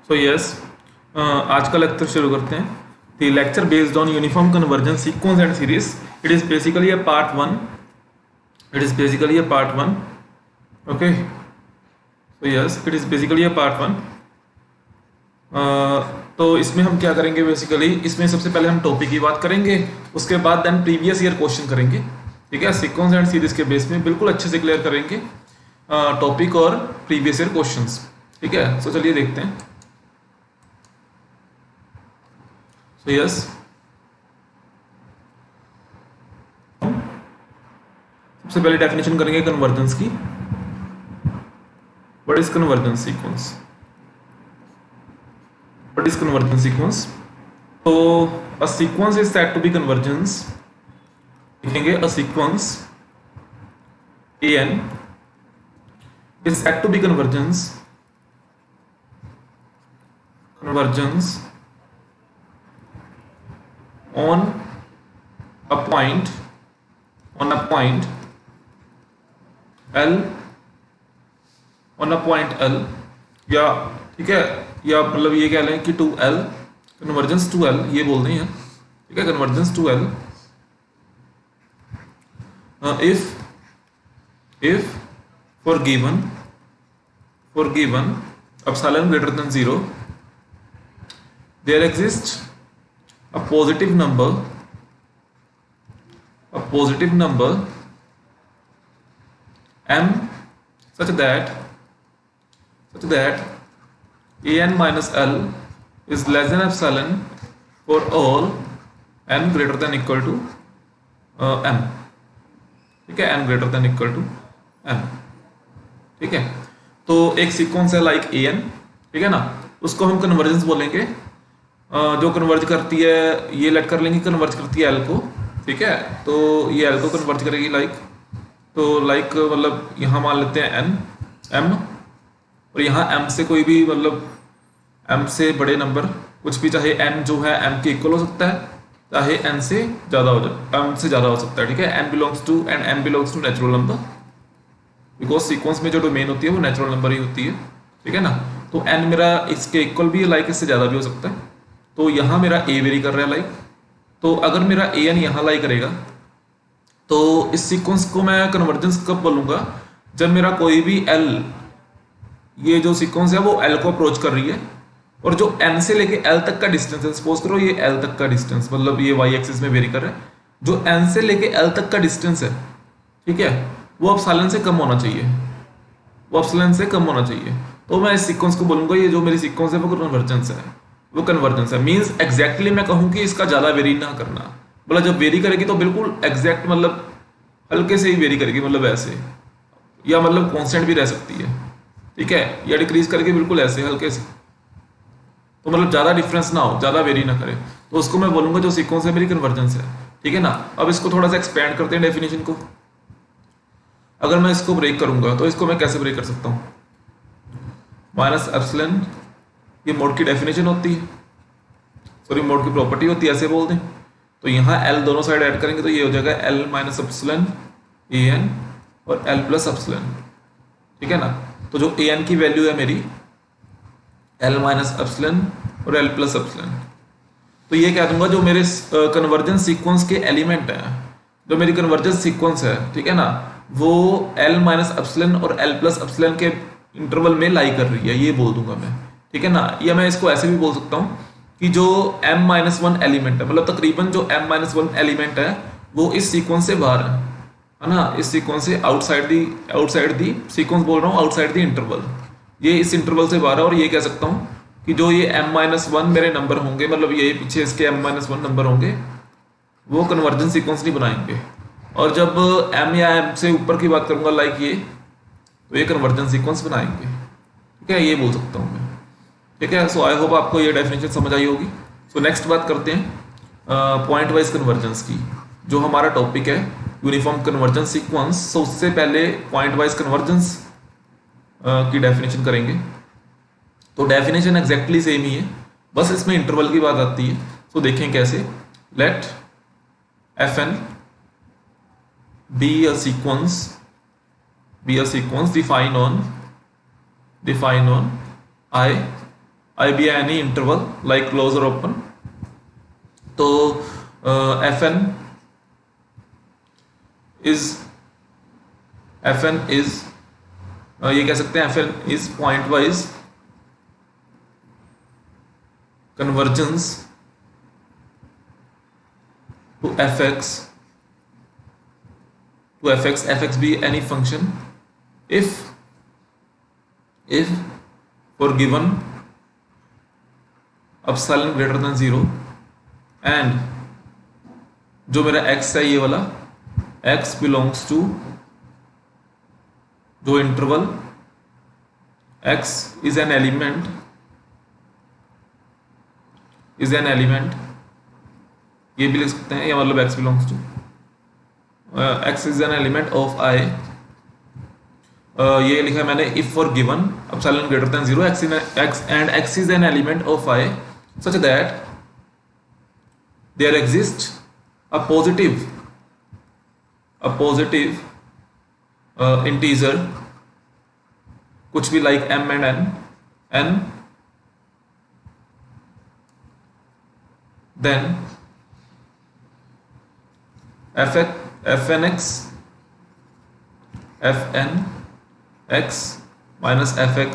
So yes, आज का lecture शुरू करते हैं. The lecture based on uniform convergence sequence and series. It is basically a part one. Okay, so yes, it is basically a part one. तो इसमें हम क्या करेंगे? बेसिकली इसमें सबसे पहले हम टॉपिक की बात करेंगे, उसके बाद देन प्रीवियस ईयर क्वेश्चन करेंगे. ठीक है, सीक्वेंस एंड सीरीज के बेस में बिल्कुल अच्छे से क्लियर करेंगे टॉपिक और प्रीवियस ईयर क्वेश्चंस. ठीक है, सो चलिए देखते हैं. So yes, सबसे पहले डेफिनेशन करेंगे कन्वर्जेंस की. What is convergence sequence? What is convergence sequence? तो a sequence is said to be convergence. लिखेंगे a sequence an is said to be convergence on a point L, या ठीक है, या मतलब ये कह लें कि to L, convergence to L ये बोल दें. ठीक है, convergence to L if for given epsilon greater than 0 there exists a positive number m such that an minus L is less than epsilon for all n greater than equal to m. ठीक है, n greater than equal to m. ठीक है, तो एक sequence है like an. ठीक है ना, उसको हम कन्वर्जेंस बोलेंगे. जो कन्वर्ज करती है, ये लेट कर लेंगे कन्वर्ज करती है L को. ठीक है, तो ये L को कन्वर्ज करेगी लाइक मतलब यहाँ मान लेते हैं n m, और यहाँ m से कोई भी मतलब m से बड़े नंबर कुछ भी, चाहे n जो है m के इक्वल हो सकता है, चाहे n से ज़्यादा हो सकता है. ठीक है, m belongs to natural number, because sequence में जो डोमेन होती है वो नेचुरल नंबर ही होती है. ठीक है ना, तो n मेरा इसके इक्वल भी है लाइक, इससे ज़्यादा भी हो सकता है. तो यहाँ मेरा a वेरी कर रहा है लाइक, तो अगर मेरा an यहाँ लाई करेगा तो इस सीक्वेंस को मैं कन्वर्जेंस कब बोलूँगा? जब मेरा कोई भी L, ये जो सीक्वेंस है वो L को अप्रोच कर रही है, और जो n से लेके L तक का डिस्टेंस है, सपोज करो ये L तक का डिस्टेंस, मतलब ये y एक्सिस में वेरी कर रहा है, जो n से लेके L तक का डिस्टेंस है, ठीक है, वो एप्सिलॉन से कम होना चाहिए. तो मैं इस सीक्वेंस को बोलूँगा ये जो मेरी सीक्वेंस है वो कन्वर्जेंस है. मीन्स एग्जैक्टली मैं कहूँ कि इसका ज़्यादा वेरी ना करना, मतलब जब वेरी करेगी तो बिल्कुल एग्जैक्ट, मतलब हल्के से ही वेरी करेगी, मतलब ऐसे, या मतलब कांस्टेंट भी रह सकती है. ठीक है, या डिक्रीज करके बिल्कुल ऐसे हल्के से, तो मतलब ज़्यादा डिफरेंस ना हो, ज़्यादा वेरी ना करे, तो उसको मैं बोलूँगा जो सीक्वेंस है मेरी कन्वर्जेंस है. ठीक है ना, अब इसको थोड़ा सा एक्सपेंड करते हैं डेफिनेशन को. अगर मैं इसको ब्रेक करूँगा तो इसको मैं कैसे ब्रेक कर सकता हूँ? माइनस एप्सिलॉन, ये मोड की डेफिनेशन होती है, सॉरी मोड की प्रॉपर्टी होती है, ऐसे बोल दें. तो यहाँ L दोनों साइड ऐड करेंगे तो ये हो जाएगा L माइनस एप्सिलॉन an और L प्लस एप्सिलॉन. ठीक है ना, तो जो an की वैल्यू है मेरी L माइनस एप्सिलॉन और L प्लस एप्सिलॉन, तो ये कह दूंगा जो मेरे कन्वर्जेंस सीक्वेंस के एलिमेंट हैं, जो मेरी कन्वर्जेंस सीक्वेंस है, ठीक है ना, वो L माइनस एप्सिलॉन और L प्लस एप्सिलॉन के इंटरवल में लाई कर रही है, ये बोल दूंगा मैं. ठीक है ना, या मैं इसको ऐसे भी बोल सकता हूँ कि जो m-1 एलिमेंट है, मतलब तकरीबन जो m-1 एलिमेंट है वो इस सीक्वेंस से बाहर है ना, इस सीक्वेंस से आउटसाइड दी सीक्वेंस बोल रहा हूँ, आउटसाइड दी इंटरवल, ये इस इंटरवल से बाहर है. और ये कह सकता हूँ कि जो ये m-1 मेरे नंबर होंगे, मतलब ये पीछे इसके m-1 नंबर होंगे, वो कन्वर्जेंस सीक्वेंस नहीं बनाएंगे. और जब m या m से ऊपर की बात करूँगा लाइक ये, तो ये कन्वर्जेंस सीक्वेंस बनाएंगे. ठीक है, ये बोल सकता हूँ मैं. ठीक है, सो आई होप आपको ये डेफिनेशन समझ आई होगी. सो नेक्स्ट बात करते हैं पॉइंट वाइज कन्वर्जेंस की, जो हमारा टॉपिक है यूनिफॉर्म कन्वर्जेंस सीक्वेंस. सो उससे पहले पॉइंट वाइज कन्वर्जेंस की डेफिनेशन करेंगे. तो डेफिनेशन एग्जैक्टली सेम ही है, बस इसमें इंटरवल की बात आती है. सो देखें कैसे. Let fn be a sequence defined on I I be any interval like close और ओपन, तो एफ एन इज ये कह सकते हैं f n is point wise convergence to f x be any function if for given epsilon greater than 0 and जो मेरा x है ये वाला x belongs to जो interval x is an element ये भी लिख सकते हैं, या मतलब x belongs to x is an element of I, ये लिखा है मैंने if for given epsilon greater than 0 x is an element of I such that there exists a positive integer कुछ भी like m and n then fn x minus fx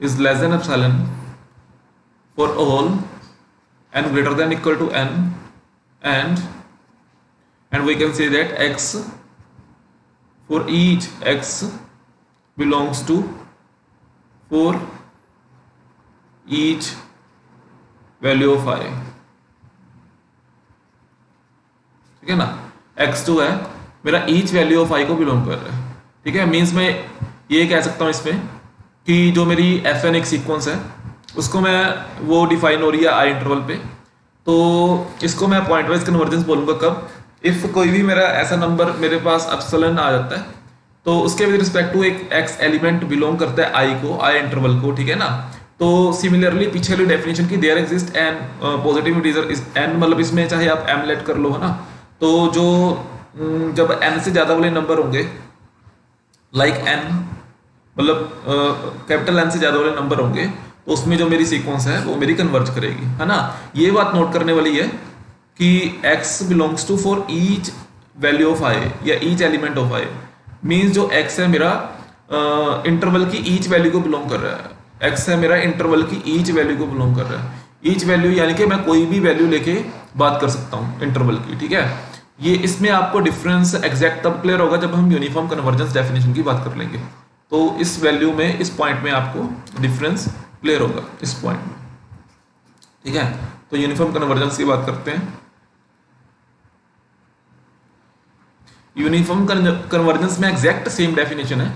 is less than epsilon for all n greater than equal to n, and we can say that x for each x belongs to for each value of I, ठीक है ना। x2 है मेरा each value of i को belong कर रहा है, ठीक है। मीन्स मैं ये कह सकता हूँ इसमें कि जो मेरी fn एक सीक्वेंस है उसको मैं वो डिफाइन हो रही है i इंटरवल पे, तो इसको मैं पॉइंट वाइज कन्वर्जेंस बोलूँगा कब, इफ कोई भी मेरा ऐसा नंबर मेरे पास एप्सिलॉन आ जाता है तो उसके विद रिस्पेक्ट टू एक x एलिमेंट बिलोंग करता है i इंटरवल को, ठीक है ना। तो सिमिलरली पीछे वाली डेफिनेशन की there exist an positive integer is n, मतलब इसमें चाहे आप m लेट कर लो, है ना। तो जो जब n से ज़्यादा वाले नंबर होंगे लाइक n, मतलब कैपिटल N से ज़्यादा वाले नंबर होंगे तो उसमें जो मेरी सीक्वेंस है वो मेरी कन्वर्ज करेगी, है ना। ये बात नोट करने वाली है कि x belongs to for each value of i या each element of i, means जो x है मेरा इंटरवल की ईच वैल्यू को बिलोंग कर रहा है, x है मेरा इंटरवल की ईच वैल्यू को बिलोंग कर रहा है। ईच वैल्यू यानी कि मैं कोई भी वैल्यू लेके बात कर सकता हूँ इंटरवल की, ठीक है। ये इसमें आपको डिफरेंस एग्जैक्ट तब क्लियर होगा जब हम यूनिफॉर्म कन्वर्जेंस डेफिनेशन की बात कर लेंगे, तो इस वैल्यू में इस पॉइंट में आपको डिफरेंस क्लियर होगा इस पॉइंट में, ठीक है। तो यूनिफॉर्म कन्वर्जेंस की बात करते हैं। यूनिफॉर्म कन्वर्जेंस में एग्जैक्ट सेम डेफिनेशन है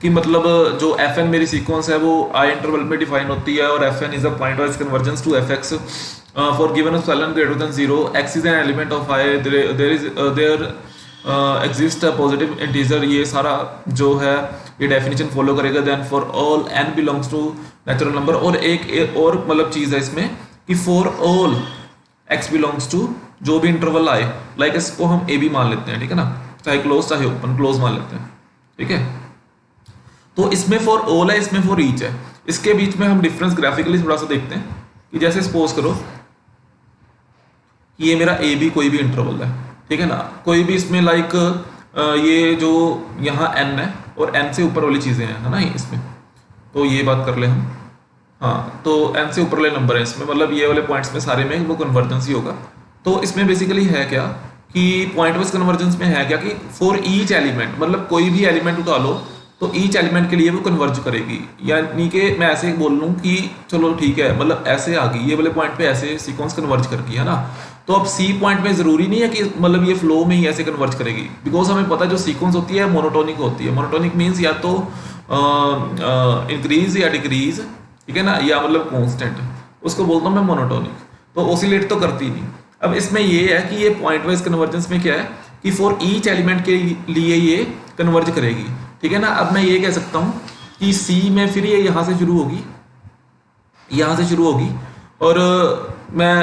कि मतलब जो fn मेरी सीक्वेंस है वो i इंटरवल में डिफाइन होती है और fn is a point wise convergence to fx for given epsilon greater than 0 x is an element of I, there exists a positive integer, ये सारा जो है ये डेफिनेशन फॉलो करेगा। Then for all n belongs to natural number, और एक और मतलब चीज़ है इसमें कि for all x belongs to जो भी इंटरवल आए, लाइक इसको हम a भी मान लेते हैं, ठीक है ना, चाहे क्लोज चाहे ओपन, क्लोज मान लेते हैं, ठीक है। तो इसमें फॉर ऑल है, इसमें फॉर ईच है। इसके बीच में हम डिफरेंस ग्राफिकली थोड़ा सा देखते हैं कि जैसे सपोज करो ये मेरा ए बी कोई भी इंटरवल है, ठीक है ना, कोई भी इसमें लाइक ये जो यहाँ n है और n से ऊपर वाली चीज़ें हैं, है ना इसमें, तो ये बात कर ले हम, हाँ, तो n से ऊपर वाले नंबर है इसमें, मतलब ये वाले पॉइंट्स में सारे में वो कन्वर्जेंस ही होगा। तो इसमें बेसिकली है क्या कि पॉइंट वाइज कन्वर्जेंस में है क्या कि फॉर ईच एलिमेंट, मतलब कोई भी एलिमेंट उठा लो तो ईच एलिमेंट के लिए वो कन्वर्ज करेगी, यानी कि मैं ऐसे बोल लूँ कि चलो ठीक है, मतलब ऐसे आ गई ये वाले पॉइंट पे ऐसे सीक्वेंस कन्वर्ज कर गई, है ना। तो अब सी पॉइंट में ज़रूरी नहीं है कि मतलब ये फ्लो में ही ऐसे कन्वर्ज करेगी, बिकॉज हमें पता है जो सीक्वेंस होती है मोनोटोनिक होती है। मोनोटोनिक मीन्स या तो इंक्रीज या डिक्रीज, ठीक है ना, या मतलब कॉन्स्टेंट, उसको बोलता हूँ मैं मोनोटोनिक, तो ऑसिलेट तो करती नहीं। अब इसमें ये है कि ये पॉइंट वाइज कन्वर्जेंस में क्या है कि फॉर ईच एलिमेंट के लिए ये कन्वर्ज करेगी, ठीक है ना। अब मैं ये कह सकता हूँ कि सी में फिर ये यहाँ से शुरू होगी, यहाँ से शुरू होगी, और मैं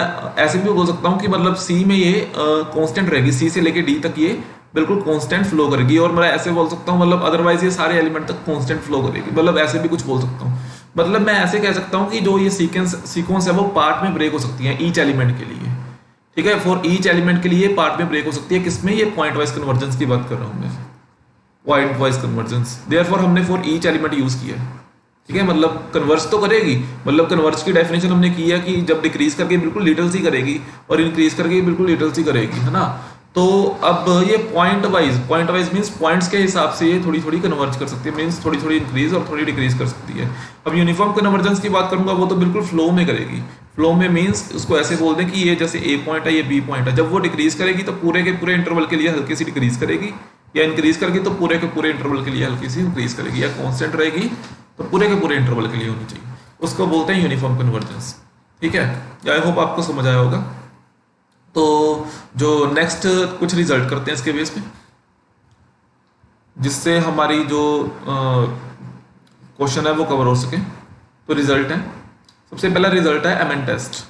ऐसे भी बोल सकता हूँ कि मतलब सी में ये कांस्टेंट रहेगी, सी से लेके डी तक ये बिल्कुल कांस्टेंट फ्लो करेगी, और मैं ऐसे बोल सकता हूँ मतलब अदरवाइज ये सारे एलिमेंट तक कांस्टेंट फ्लो करेगी, मतलब ऐसे भी कुछ बोल सकता हूँ। मतलब मैं ऐसे कह सकता हूँ कि जो ये सीक्वेंस है वो पार्ट में ब्रेक हो सकती है ईच एलिमेंट के लिए, ठीक है, फॉर ईच एलिमेंट के लिए पार्ट में ब्रेक हो सकती है, किसमें, ये पॉइंट वाइज कन्वर्जेंस की बात कर रहा हूँ मैं, पॉइंट वाइज कन्वर्जेंस, देयरफॉर हमने फॉर ईच एलिमेंट यूज किया है, ठीक है, मतलब कन्वर्ज तो करेगी, मतलब कन्वर्ज की डेफिनेशन हमने की है कि जब डिक्रीज करके बिल्कुल लिटल सी करेगी और इंक्रीज करके बिल्कुल लिटल सी करेगी, है ना। तो अब ये पॉइंट वाइज मींस पॉइंट्स के हिसाब से ये थोड़ी थोड़ी कन्वर्ज कर सकती है, मींस थोड़ी थोड़ी इंक्रीज और थोड़ी डिक्रीज कर सकती है। अब यूनिफॉर्म कन्वर्जेंस की बात करूंगा वो तो बिल्कुल फ्लो में करेगी, फ्लो में मींस उसको ऐसे बोल दें कि ये जैसे ए पॉइंट है ये बी पॉइंट है, जब वो डिक्रीज करेगी तो पूरे के पूरे इंटरवल के लिए हल्की सी डिक्रीज करेगी, या इंक्रीज करेगी तो पूरे के पूरे इंटरवल के लिए हल्की सी इंक्रीज करेगी, या कांस्टेंट रहेगी तो पूरे के पूरे इंटरवल के लिए होनी चाहिए, उसको बोलते हैं यूनिफॉर्म कन्वर्जेंस, ठीक है। आई होप आपको समझ आया होगा। तो जो नेक्स्ट कुछ रिजल्ट करते हैं इसके बेस पे, जिससे हमारी जो क्वेश्चन है वो कवर हो सके। तो रिजल्ट है, सबसे पहला रिजल्ट है एमएन टेस्ट,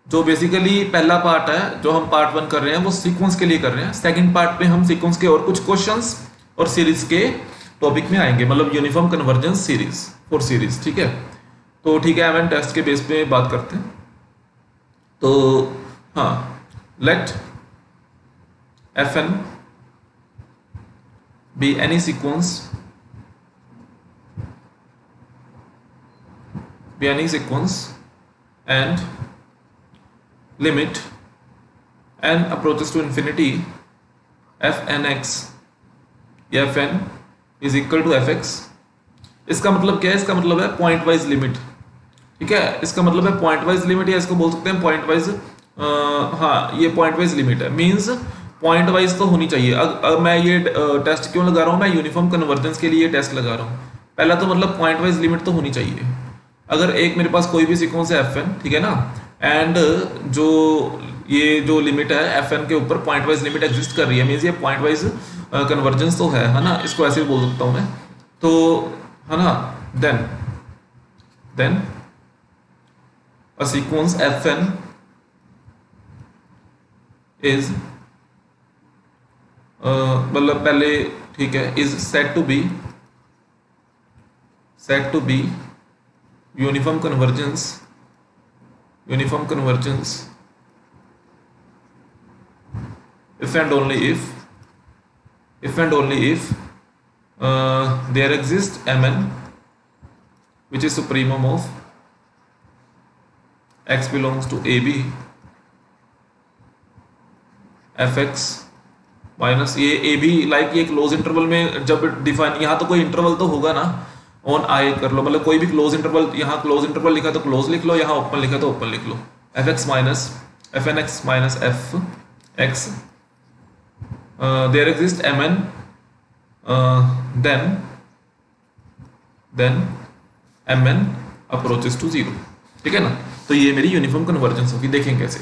जो बेसिकली पहला पार्ट है जो हम पार्ट 1 कर रहे हैं वो सीक्वेंस के लिए कर रहे हैं, सेकंड पार्ट में हम सीक्वेंस के और कुछ क्वेश्चंस और सीरीज के टॉपिक में आएंगे, मतलब uniform convergence series for series, ठीक है। तो ठीक है, एमएन टेस्ट के बेस पे बात करते हैं। तो हाँ, late fn be any sequence and limit n approaches to infinity fnx या fn is equal to fx। इसका मतलब क्या है, इसका मतलब है पॉइंट वाइज लिमिट, ठीक है, इसका मतलब है पॉइंट वाइज लिमिट, या इसको बोल सकते हैं पॉइंट वाइज, हाँ ये पॉइंट वाइज लिमिट है, मींस पॉइंट वाइज तो होनी चाहिए। अब मैं ये टेस्ट क्यों लगा रहा हूँ, मैं यूनिफॉर्म कन्वर्जेंस के लिए टेस्ट लगा रहा हूँ। पहला तो मतलब पॉइंट वाइज लिमिट तो होनी चाहिए। अगर एक मेरे पास कोई भी सीक्वेंस है fn, ठीक है ना, एंड जो ये जो लिमिट है fn के ऊपर पॉइंट वाइज लिमिट एग्जिस्ट कर रही है, मींस ये पॉइंट वाइज कन्वर्जेंस तो है ना, इसको ऐसे भी बोल सकता हूँ मैं, तो है ना। Then a sequence fn is मतलब पहले ठीक है, is said to be uniform convergence if and only if there exists mn which is supremum of x belongs to ab fx minus ये ए भी लाइक ये क्लोज इंटरवल में जब define, यहाँ तो कोई इंटरवल तो होगा ना, ऑन आई कर लो, मतलब कोई भी क्लोज इंटरवल, यहाँ क्लोज इंटरवल लिखा तो क्लोज लिख लो, यहाँ ओपन लिखा तो ओपन लिख लो, F X minus F N x minus F X there exist M N then M N approaches to zero, ठीक है ना। तो ये मेरी यूनिफॉर्म कन्वर्जेंस होगी। देखें कैसे,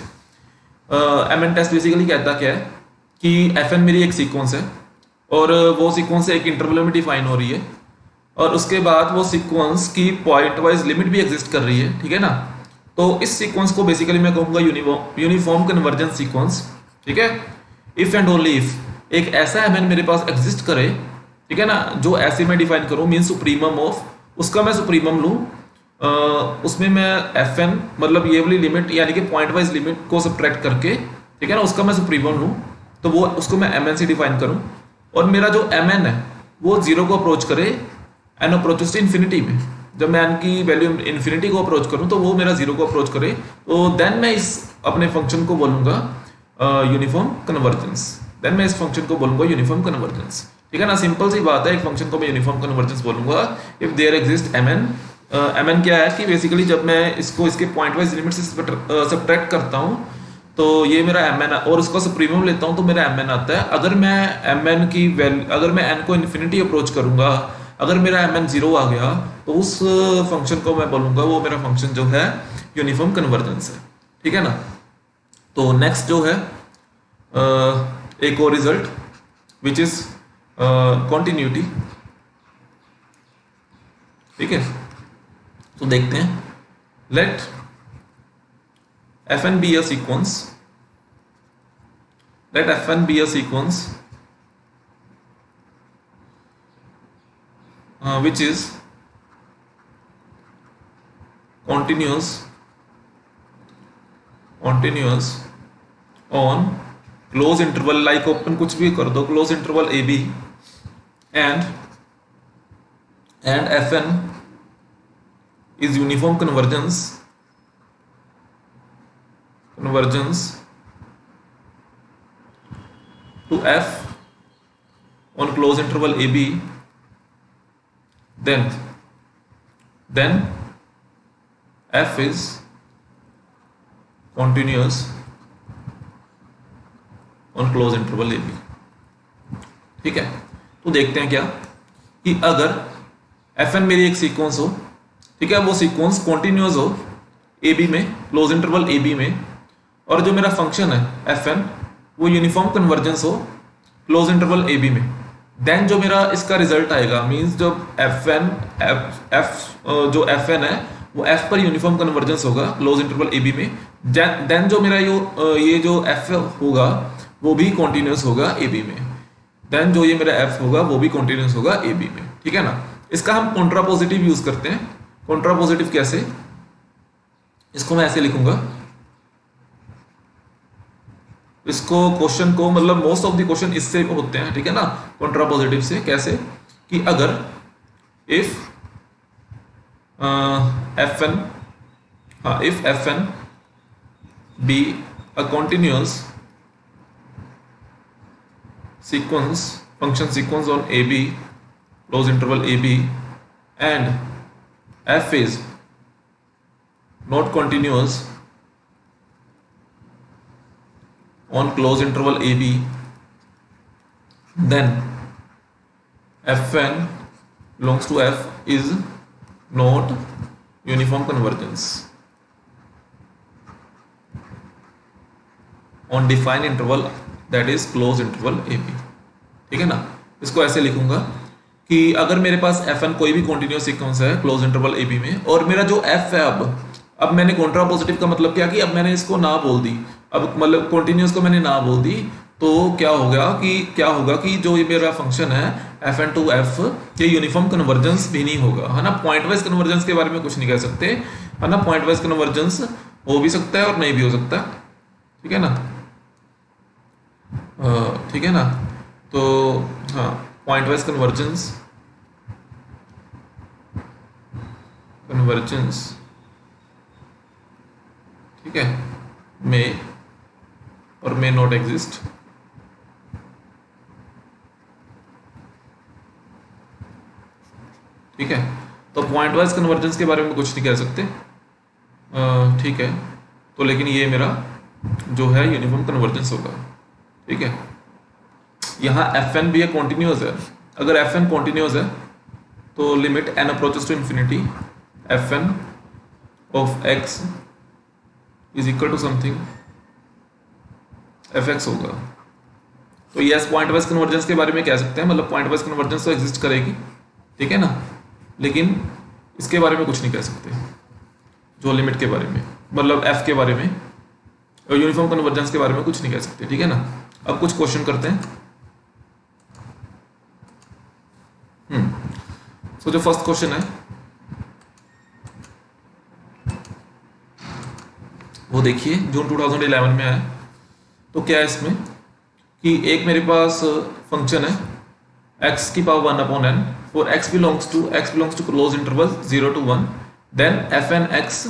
एम एन टेस्ट बेसिकली कहता क्या है कि एफ एन मेरी एक सीक्वेंस है और वो सीक्वेंस एक इंटरवल में डिफाइन हो रही है, और उसके बाद वो सीक्वेंस की पॉइंट वाइज लिमिट भी एग्जिस्ट कर रही है, ठीक है ना। तो इस सीक्वेंस को बेसिकली मैं कहूँगा यूनिफॉर्म कन्वर्जेंस सीक्वेंस, ठीक है। इफ एंड ओनली इफ एक ऐसा एम एन मेरे पास एग्जिस्ट करे, ठीक है ना, जो ऐसे मैं डिफाइन करूँ, मीन सुप्रीमम ऑफ, उसका मैं सुप्रीमम लूँ, उसमें मैं एफ एन मतलब ये वाली लिमिट यानी कि पॉइंट वाइज लिमिट को सब्ट्रैक्ट करके, ठीक है ना, उसका मैं सुप्रीमम लूँ, तो वो उसको मैं एम एन से डिफाइन करूं, और मेरा जो एम एन है वो जीरो को अप्रोच करे, एन अप्रोचेस टू इन्फिनिटी में, जब मैं एन की वैल्यू इन्फिनिटी को अप्रोच करूं तो वो मेरा जीरो को अप्रोच करे, तो देन मैं इस अपने फंक्शन को बोलूंगा यूनिफॉर्म कन्वर्जेंस, देन मैं इस फंक्शन को बोलूंगा यूनिफॉर्म कन्वर्जेंस, ठीक है ना। सिंपल सी बात है, एक फंक्शन को मैं यूनिफॉर्म कन्वर्जेंस बोलूंगा if there exist M n. M n क्या है कि बेसिकली जब मैं इसको इसके पॉइंट वाइज लिमिट से सब्ट्रैक्ट करता हूँ तो ये मेरा एम एन और उसका सुप्रीमम लेता हूँ तो मेरा एम एन आता है। अगर मैं एम एन की वैल्यू, अगर मैं एन को इन्फिनिटी अप्रोच करूंगा, अगर मेरा एम एन जीरो आ गया तो उस फंक्शन को मैं बोलूंगा वो मेरा फंक्शन जो है यूनिफॉर्म कन्वर्जेंस है, ठीक है ना। तो नेक्स्ट जो है एक और रिजल्ट विच इज कॉन्टिन्यूटी, ठीक है। तो देखते हैं, late fn be a sequence let Fn be a sequence which is continuous on close interval, like open कुछ भी कर दो, close interval AB, and Fn is uniform convergence to F on close interval AB, then F is continuous on close interval AB। ठीक है, तो देखते हैं क्या कि अगर Fn मेरी एक सीक्वेंस हो, ठीक है, वो सीक्वेंस कॉन्टिन्यूअस हो AB में, क्लोज इंटरवल AB में, और जो मेरा फंक्शन है Fn वो यूनिफॉर्म कन्वर्जेंस हो क्लोज इंटरवल AB में, देन जो मेरा इसका रिजल्ट आएगा, मींस जब जो Fn है वो F पर यूनिफॉर्म कन्वर्जेंस होगा क्लोज इंटरवल AB में, देन जो मेरा ये जो F होगा वो भी कॉन्टिन्यूअस होगा AB में, देन जो ये मेरा F होगा वो भी कॉन्टिन्यूअस होगा AB में। ठीक है ना, इसका हम कॉन्ट्रापोजिटिव यूज करते हैं। कॉन्ट्रापोजिटिव कैसे, इसको मैं ऐसे लिखूंगा, इसको क्वेश्चन को, मतलब मोस्ट ऑफ द क्वेश्चन इससे होते हैं, ठीक है ना, कॉन्ट्रापोजिटिव से। कैसे कि अगर if Fn be a continuous function sequence on AB, close interval AB, and F is not continuous on close interval AB, then Fn belongs to F is not uniform convergence on defined interval, that is close interval AB। ठीक है ना, इसको ऐसे लिखूंगा कि अगर मेरे पास Fn कोई भी कॉन्टिन्यूअस सीक्वेंस है क्लोज इंटरवल AB में, और मेरा जो F है, अब मैंने कॉन्ट्रापोजिटिव का मतलब क्या कि अब मैंने इसको ना बोल दी, अब मतलब कॉन्टिन्यूअस को मैंने ना बोल दी, तो क्या होगा कि जो ये मेरा फंक्शन है Fn टू F, ये यूनिफॉर्म कन्वर्जेंस भी नहीं होगा, है ना। पॉइंट वाइज कन्वर्जेंस के बारे में कुछ नहीं कह सकते, है ना, पॉइंट वाइज कन्वर्जेंस हो भी सकता है और नहीं भी हो सकता। ठीक है ना, ठीक है ना, तो हाँ, पॉइंट वाइज कन्वर्जेंस ठीक है, मे और मे नॉट एग्जिस्ट। ठीक है, तो पॉइंट वाइज कन्वर्जेंस के बारे में कुछ नहीं कह सकते। ठीक है, तो लेकिन ये मेरा जो है यूनिफॉर्म कन्वर्जेंस होगा। ठीक है, यहाँ Fn भी कॉन्टिन्यूअस है, अगर Fn कॉन्टिन्यूअस है तो limit n approaches to infinity Fn of x is equal to something fx होगा। तो यस, पॉइंट वाइज कन्वर्जेंस के बारे में कह सकते हैं, मतलब पॉइंट वाइज कन्वर्जेंस तो एग्जिस्ट करेगी, ठीक है ना, लेकिन इसके बारे में कुछ नहीं कह सकते, जो लिमिट के बारे में, मतलब f के बारे में और यूनिफॉर्म कन्वर्जेंस के बारे में कुछ नहीं कह सकते। ठीक है ना, अब कुछ क्वेश्चन करते हैं। सो जो फर्स्ट क्वेश्चन है वो देखिए, जून 2011 में आया। तो क्या है इसमें कि एक मेरे पास फंक्शन है x की power 1/n for x belongs to close interval 0 to 1, then fn x,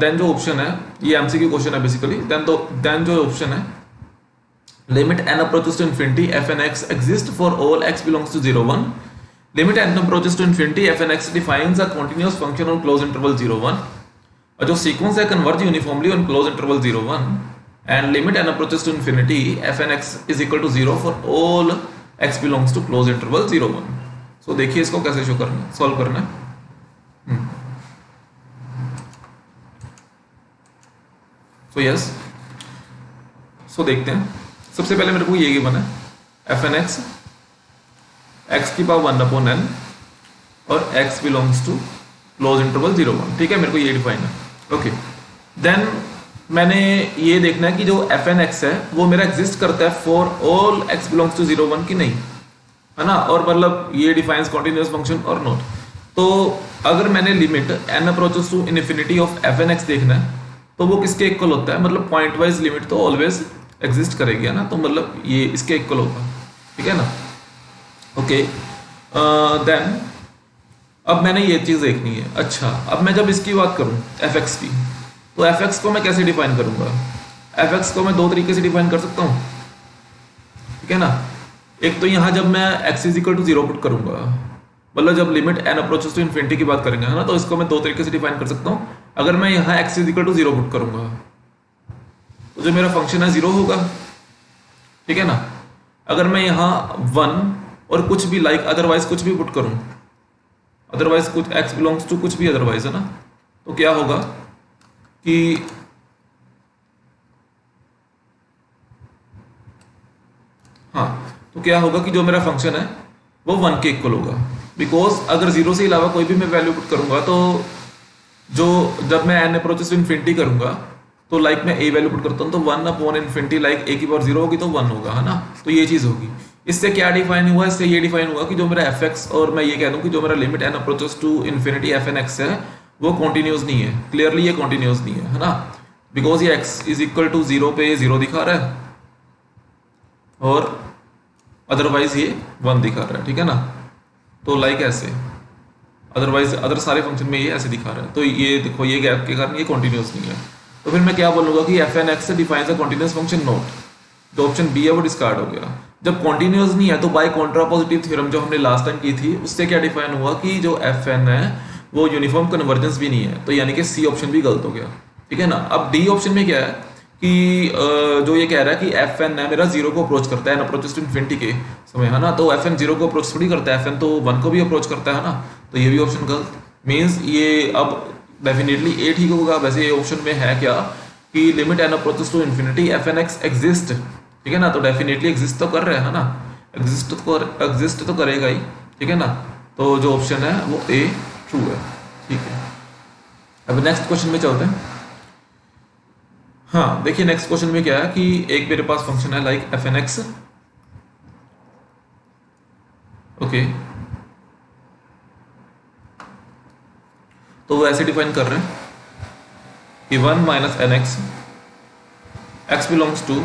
then जो ऑप्शन है, ये एमसीक्यू क्वेश्चन है बेसिकली, देन जो ऑप्शन है limit n approaches to infinity fn x exist for all x belongs to 0 1, limit n approaches to infinity fn x defines a continuous function on close interval 0 1, और जो sequence है converge uniformly on close interval 0 1, and limit n approaches to infinity fn x is equal to 0 for all x belongs to close interval 0 1। So देखिए इसको कैसे solve करना है। So yes, सो देखते हैं। सबसे पहले मेरे को ये गिवन है fn x की पावर 1/n और x belongs to close interval 0 1। ठीक है, मेरे को ये डिफाइन है। ओके, देन मैंने ये देखना है कि जो एफ एन एक्स है वो मेरा एग्जिस्ट करता है for all x belongs to 0 1 की नहीं, है ना, और मतलब ये डिफाइंस कॉन्टिन्यूस फंक्शन और नॉट। तो अगर मैंने limit n approaches to infinity of f N x देखना है तो वो किसके इक्वल होता है, मतलब पॉइंट वाइज लिमिट तो ऑलवेज एग्जिस्ट करेगी, है ना, तो मतलब ये इसके इक्वल होगा, ठीक है ना। ओके, देन अब मैंने ये चीज़ देखनी है। अच्छा, अब मैं जब इसकी बात करूं एफ एक्स की, तो एफ एक्स को मैं कैसे डिफाइन करूंगा? एफ एक्स को मैं दो तरीके से डिफाइन कर सकता हूं, ठीक है ना। एक तो यहाँ जब मैं x is equal to 0 put करूंगा, मतलब जब limit n approaches to infinity की बात करेंगे, है ना, तो इसको मैं दो तरीके से डिफाइन कर सकता हूँ। अगर मैं यहाँ x is equal to 0 put करूंगा तो जो मेरा फंक्शन है 0 होगा, ठीक है ना। अगर मैं यहाँ 1 और कुछ भी लाइक अदरवाइज कुछ भी पुट करूँ, अदरवाइज कुछ एक्स बिलोंग्स टू कुछ भी अदरवाइज, है ना, तो क्या होगा कि हाँ, तो क्या होगा कि जो मेरा फंक्शन है वो 1 के इक्वल होगा, बिकॉज अगर 0 से अलावा कोई भी मैं वैल्यू पुट करूंगा तो जो जब मैं एन अप्रोचेस टू इन्फिनिटी करूंगा तो लाइक मैं ए वैल्यू पुट करता हूँ तो 1 अपॉन इन्फिनिटी लाइक ए की पावर 0 होगी तो 1 होगा, है ना। तो ये चीज़ होगी। इससे क्या डिफाइन हुआ? इससे ये डिफाइन हुआ कि जो मेरा एफ एक्स, और मैं ये कह दूं कि जो मेरा limit n approaches to infinity F N x है वो कॉन्टिन्यूस नहीं है। क्लियरली ये कॉन्टिन्यूस नहीं है ना, बिकॉज ये एक्स इज इक्वल टू 0 पे 0 दिखा रहा है और अदरवाइज ये 1 दिखा रहा है, ठीक है ना। तो लाइक ऐसे, अदरवाइज अदर सारे फंक्शन में ये ऐसे दिखा रहा है, तो ये देखो ये गैप के कारण ये कॉन्टिन्यूस नहीं है। तो फिर मैं क्या बोलूंगा कि f N x defines a continuous function not, जो ऑप्शन बी है वो डिस्कार्ड हो गया। जब कॉन्टिन्यूस नहीं है तो बाय कॉन्ट्रापोजिटिव थ्योरम जो हमने लास्ट टाइम की थी उससे क्या डिफाइन हुआ कि जो एफ एन है वो यूनिफॉर्म कन्वर्जेंस भी नहीं है, तो यानी कि सी ऑप्शन भी गलत हो गया, ठीक है ना। अब डी ऑप्शन में क्या है कि जो ये कह रहा है कि एफ एन है मेरा 0 को अप्रोच करता है एन अप्रोचेस टू इन्फिनिटी के समय, है ना, तो एफ एन 0 को अप्रोच थोड़ी करता है, एफ एन तो 1 को भी अप्रोच करता है ना, तो ये भी ऑप्शन गलत। मीन्स ये अब डेफिनेटली ए ठीक होगा। वैसे ये ऑप्शन में है क्या कि limit n approaches to infinity F N x exist, ठीक है ना, तो डेफिनेटली एग्जिस्ट तो कर रहा है ना, एग्जिस्ट तो करेगा ही, ठीक है ना। तो जो ऑप्शन है वो ए ट्रू है, ठीक है। अब नेक्स्ट क्वेश्चन में चलते हैं। हाँ देखिए नेक्स्ट क्वेश्चन में क्या है कि एक मेरे पास फंक्शन है like f N x, okay, तो वो ऐसे डिफाइन कर रहे हैं कि 1 minus N x, x belongs to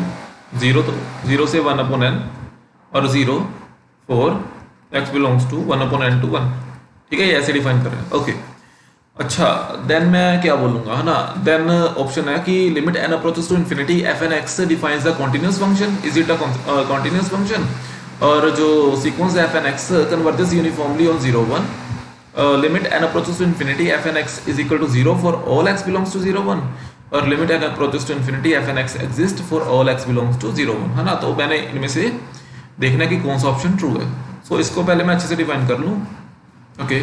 0, तो 0 से 1 अपॉन एन और 0 for x belongs to 1 upon n to 1, ठीक है, ये ऐसे डिफाइन कर रहे हैं, ओके। अच्छा, देन मैं क्या बोलूंगा, है ना, देन ऑप्शन है कि limit n approaches to infinity F N x defines the continuous function, is it a continuous function, और जो sequence F N x converges uniformly on 0 1, limit n approaches to infinity F N x is equal to 0 for all x belongs to 0 1, और limit n approaches to infinity F N x exist for all x belongs to 0 1, है ना। तो मैंने इनमें से देखना है कि कौन सा ऑप्शन ट्रू है। सो इसको पहले मैं अच्छे से डिफाइन कर लूँ, ओके।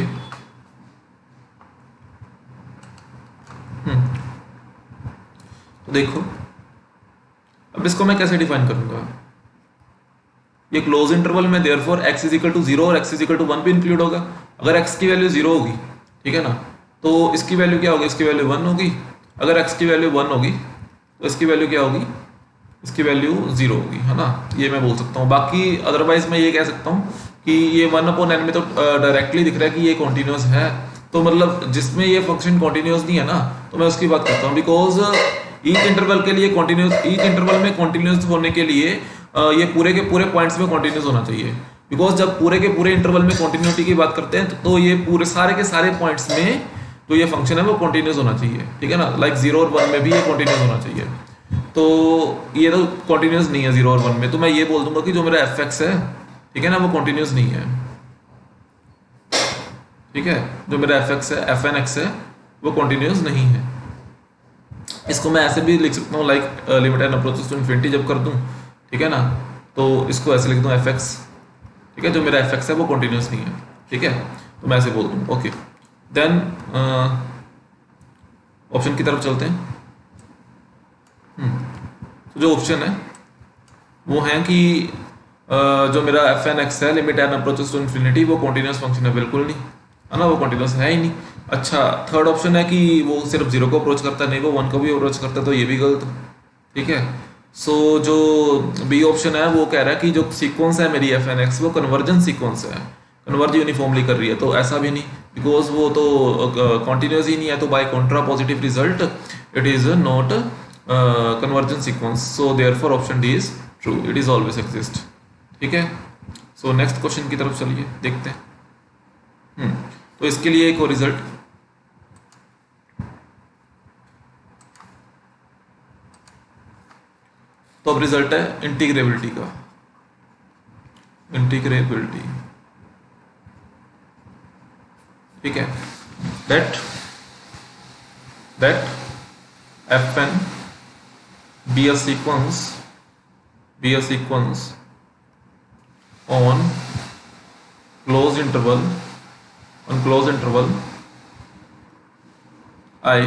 तो देखो अब इसको मैं कैसे डिफाइन करूंगा, ये क्लोज इंटरवल में therefore x is equal to 0 और x इज इक्वल टू 1 भी इंक्लूड होगा। अगर x की वैल्यू 0 होगी, ठीक है ना, तो इसकी वैल्यू क्या होगी, इसकी वैल्यू 1 होगी। अगर x की वैल्यू 1 होगी तो इसकी वैल्यू क्या होगी, इसकी वैल्यू 0 होगी, है ना, ये मैं बोल सकता हूँ। बाकी अदरवाइज मैं ये कह सकता हूँ कि ये 1 अपॉन एन में तो डायरेक्टली दिख रहा है कि ये कॉन्टिन्यूस है, तो मतलब जिसमें ये फंक्शन कॉन्टिन्यूस नहीं है ना तो मैं उसकी बात करता हूँ, बिकॉज ईच इंटरवल के लिए कॉन्टिन्यूस, ईच इंटरवल में कॉन्टिन्यूस होने के लिए ये पूरे के पूरे पॉइंट्स में कॉन्टिन्यूस होना चाहिए, बिकॉज जब पूरे के पूरे इंटरवल में कॉन्टिन्यूटी की बात करते हैं तो ये पूरे सारे के सारे पॉइंट्स में जो ये फंक्शन है वो कॉन्टिन्यूस होना चाहिए, ठीक है ना। लाइक 0 और 1 में भी ये कॉन्टिन्यूस होना चाहिए, तो ये तो कॉन्टिन्यूस नहीं है 0 और 1 में, तो मैं ये बोल दूंगा कि जो मेरा एफ एक्स है, ठीक है ना, वो कॉन्टिन्यूस नहीं है, ठीक है। जो मेरा एफ एक्स है, एफ एन एक्स है, वो कॉन्टिन्यूस नहीं है। इसको मैं ऐसे भी लिख सकता हूँ like limit n approaches to infinity जब कर दूँ, ठीक है ना, तो इसको ऐसे लिख दूँ एफ एक्स, ठीक है, जो मेरा एफ एक्स है वो कॉन्टिन्यूस नहीं है, ठीक है, तो मैं ऐसे बोल दूँ, ओके। देन ऑप्शन की तरफ चलते हैं। तो जो ऑप्शन है वो है कि जो मेरा एफ एन एक्स है limit n approaches to infinity वो कॉन्टिन्यूस फंक्शन है, बिल्कुल नहीं, है ना, वो कॉन्टिन्यूस है ही नहीं। अच्छा, थर्ड ऑप्शन है कि वो सिर्फ जीरो को अप्रोच करता है, नहीं वो वन को भी अप्रोच करता है, तो ये भी गलत। ठीक है। सो जो बी ऑप्शन है वो कह रहा है कि जो सीक्वेंस है मेरी एफ एन एक्स वो कन्वर्जन सीक्वेंस है, कन्वर्ज यूनिफॉर्मली कर रही है, तो ऐसा भी नहीं, बिकॉज वो तो कॉन्टिन्यूस ही नहीं है, तो by contrapositive result it is not convergence sequence, so therefore option D is true, it is always exist. ठीक है। सो नेक्स्ट क्वेश्चन की तरफ चलिए, देखते हैं। तो इसके लिए एक और रिजल्ट, तो अब रिजल्ट है इंटीग्रेबिलिटी का। इंटीग्रेबिलिटी, ठीक है। That f n be a sequence on closed interval I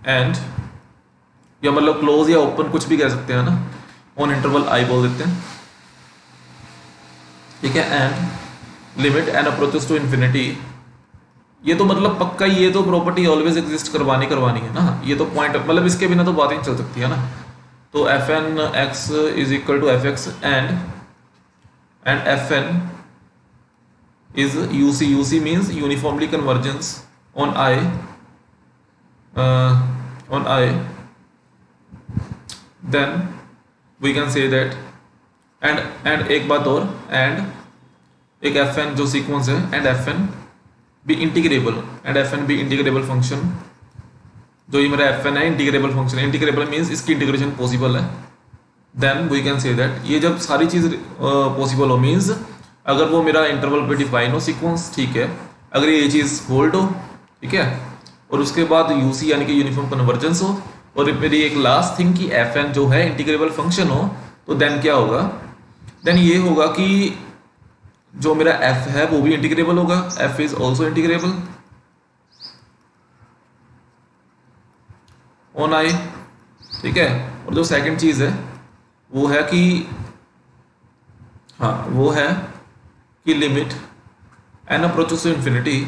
and, या मतलब क्लोज या ओपन कुछ भी कह सकते हैं ना, ऑन इंटरवल आई बोल देते हैं। ठीक है। And limit n approaches to infinity, ये तो मतलब पक्का, ये तो प्रॉपर्टी ऑलवेज एग्जिस्ट करवानी है ना, ये तो पॉइंट, मतलब इसके बिना तो बात ही नहीं चल सकती है ना। तो f N x is equal to f x and f n is UC means uniformly convergence on I, then we can say that and एक बात और, and एक FN जो सीक्वेंस है and FN भी इंटीग्रेबल, and FN भी integrable function, जो ये मेरा FN है इंटीग्रेबल फंक्शन है, इंटीग्रेबल मीन्स इसकी इंटीग्रेशन पॉसिबल है, then we can say that ये जब सारी चीज़ पॉसिबल हो, मीन्स अगर वो मेरा इंटरवल पे डिफाइन हो सीक्वेंस, ठीक है, अगर ये चीज़ होल्ड हो, ठीक है, और उसके बाद यूसी यानी कि यूनिफॉर्म कन्वर्जेंस हो, और मेरी एक लास्ट थिंग कि एफ एन जो है इंटीग्रेबल फंक्शन हो, तो देन क्या होगा, देन ये होगा कि जो मेरा एफ है वो भी इंटीग्रेबल होगा, F is also integrable on I. ठीक है। और जो सेकंड चीज़ है वो है कि, हाँ वो है कि limit n approaches to infinity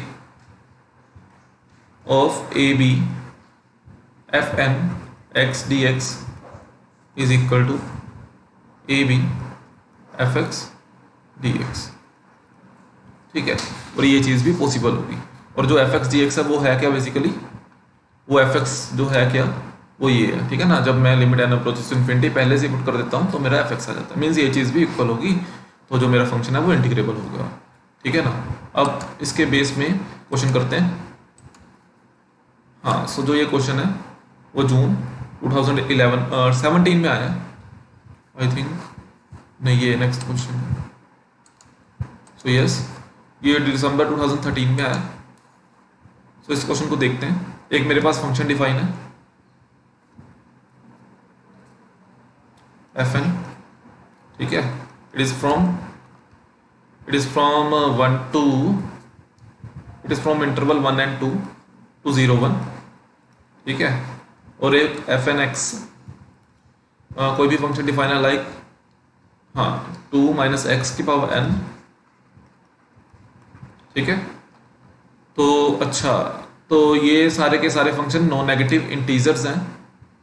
of a b f N x D x is equal to a b f x D x. ठीक है। और ये चीज़ भी पॉसिबल होगी, और जो एफ एक्स डी एक्स है वो है क्या, बेसिकली वो एफ एक्स जो है क्या, वो ये है। ठीक है ना, जब मैं limit n approaches to infinity पहले से पुट कर देता हूँ तो मेरा एफ एक्स आ जाता है, मीन्स ये चीज़ भी इक्वल होगी, तो जो मेरा फंक्शन है वो इंटीग्रेबल होगा। ठीक है ना। अब इसके बेस में क्वेश्चन करते हैं। हाँ, सो जो ये क्वेश्चन है वो जून 2017 में आया आई थिंक, नहीं ये नेक्स्ट क्वेश्चन है, सो यस ये दिसंबर 2013 में आया। सो इस क्वेश्चन को देखते हैं। एक मेरे पास फंक्शन डिफाइन है एफ एन, ठीक है, it is from 1 to, it is from interval 1 and 2 to 0 1। ठीक है। और एक एफ एन एक्स कोई भी फंक्शन डिफाइन है लाइक, हाँ 2 - x की पावर n। ठीक है। तो अच्छा, तो ये सारे के सारे फंक्शन नॉन नेगेटिव इंटीजर्स हैं।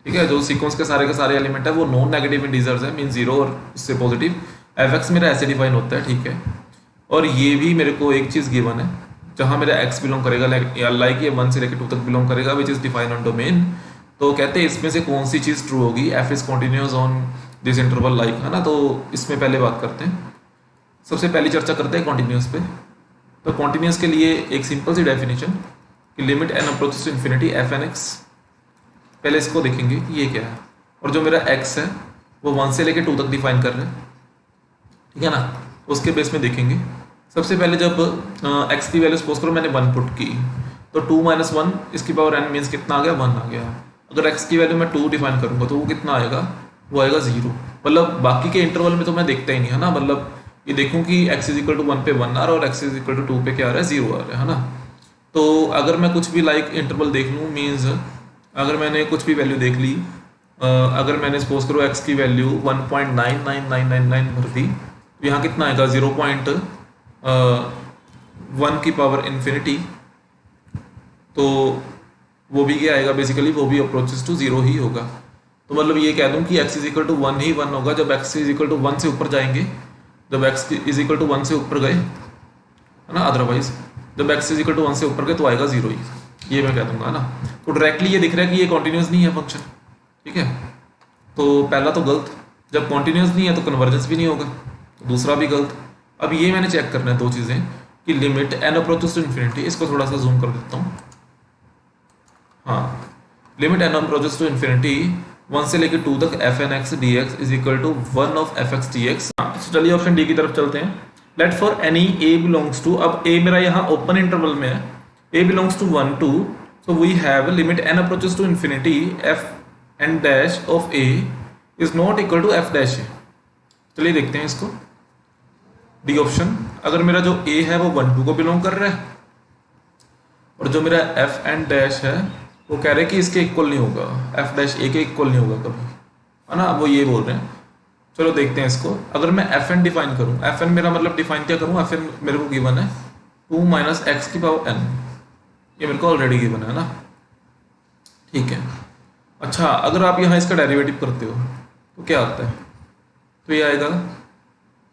ठीक है। जो सीक्वेंस के सारे एलिमेंट है वो नॉन नेगेटिव इंटीजर्स है, मीन 0 और उससे पॉजिटिव। एफ एक्स मेरा ऐसे डिफाइन होता है। ठीक है। और ये भी मेरे को एक चीज़ गिवन है जहाँ मेरा एक्स बिलोंग करेगा लाइक ये 1 से लेकर 2 तक बिलोंग करेगा, which is define on domain. तो कहते हैं इसमें से कौन सी चीज़ ट्रू होगी, F is continuous on this interval like, है ना। तो इसमें पहले बात करते हैं, सबसे पहली चर्चा करते हैं कॉन्टिन्यूस पे। तो कॉन्टिन्यूस के लिए एक सिंपल सी डेफिनेशन कि limit n approaches to infinity F N x, पहले इसको देखेंगे कि ये क्या है, और जो मेरा एक्स है वो 1 से लेकर 2 तक डिफाइन कर रहे हैं। ठीक है ना। उसके बेस में देखेंगे। सबसे पहले जब एक्स की वैल्यू सपोज करो मैंने 1 पुट की, तो 2 - 1 इसकी पावर n मीन्स कितना आ गया, 1 आ गया। अगर एक्स की वैल्यू मैं 2 डिफाइन करूँगा तो वो कितना आएगा, वो आएगा 0। मतलब बाकी के इंटरवल में तो मैं देखता ही नहीं, है ना। मतलब ये देखूँ कि x इज इक्वल टू 1 पे 1 आ रहा है और x इज इक्वल टू 2 पे क्या आ रहा है, 0 आ रहा है ना। तो अगर मैं कुछ भी लाइक इंटरवल देख लूँ, मीन्स अगर मैंने कुछ भी वैल्यू देख ली, अगर मैंने सपोज करो x की वैल्यू 1.99999 भर दी, तो यहाँ कितना आएगा, 1 की पावर इन्फिनिटी, तो वो भी क्या आएगा बेसिकली, वो भी अप्रोचेस टू जीरो ही होगा। तो मतलब ये कह दूं कि x इज इक्वल टू 1 ही 1 होगा जब x इज इक्वल टू 1 से ऊपर जाएंगे, जब x इज इक्वल टू 1 से ऊपर गए, है ना। अदरवाइज जब x इज इक्वल टू 1 से ऊपर गए तो आएगा जीरो ही, ये मैं कह दूंगा, है ना। तो डायरेक्टली ये दिख रहा है कि ये कॉन्टिन्यूस नहीं है फंक्शन, ठीक है। तो पहला तो गलत, जब कॉन्टिन्यूस नहीं है तो कन्वर्जेंस भी नहीं होगा, तो दूसरा भी गलत। अब ये मैंने चेक करना है दो चीज़ें कि limit n approaches to infinity, इसको थोड़ा सा जूम कर देता हूँ, हाँ, limit n approaches to infinity 1 से लेकर 2 तक F N x D x is equal to 1 of F x D X. चलिए ऑप्शन डी की तरफ चलते हैं। Let for any A belongs to, अब ए मेरा यहाँ ओपन इंटरवल में है, A belongs to 1 2, so we have limit n approaches to infinity F N dash of A is not equal to F dash A. चलिए देखते हैं इसको, D option. अगर मेरा जो ए है वो 1 2 को बिलोंग कर रहा है और जो मेरा एफ एन डैश है वो कह रहे हैं कि इसके इक्वल नहीं होगा, एफ डैश ए के इक्वल नहीं होगा कभी, है ना, वो ये बोल रहे हैं। चलो देखते हैं इसको। अगर मैं एफ एन डिफाइन करूँ, एफ एन मेरा मतलब डिफाइन क्या करूँ, एफ एन मेरे को गिवन है 2 माइनस एक्स की पावर एन, ये मेरे को ऑलरेडी गिवन है ना, ठीक है। अच्छा, अगर आप यहाँ इसका डेरिवेटिव करते हो तो क्या आता है, तो ये आएगा,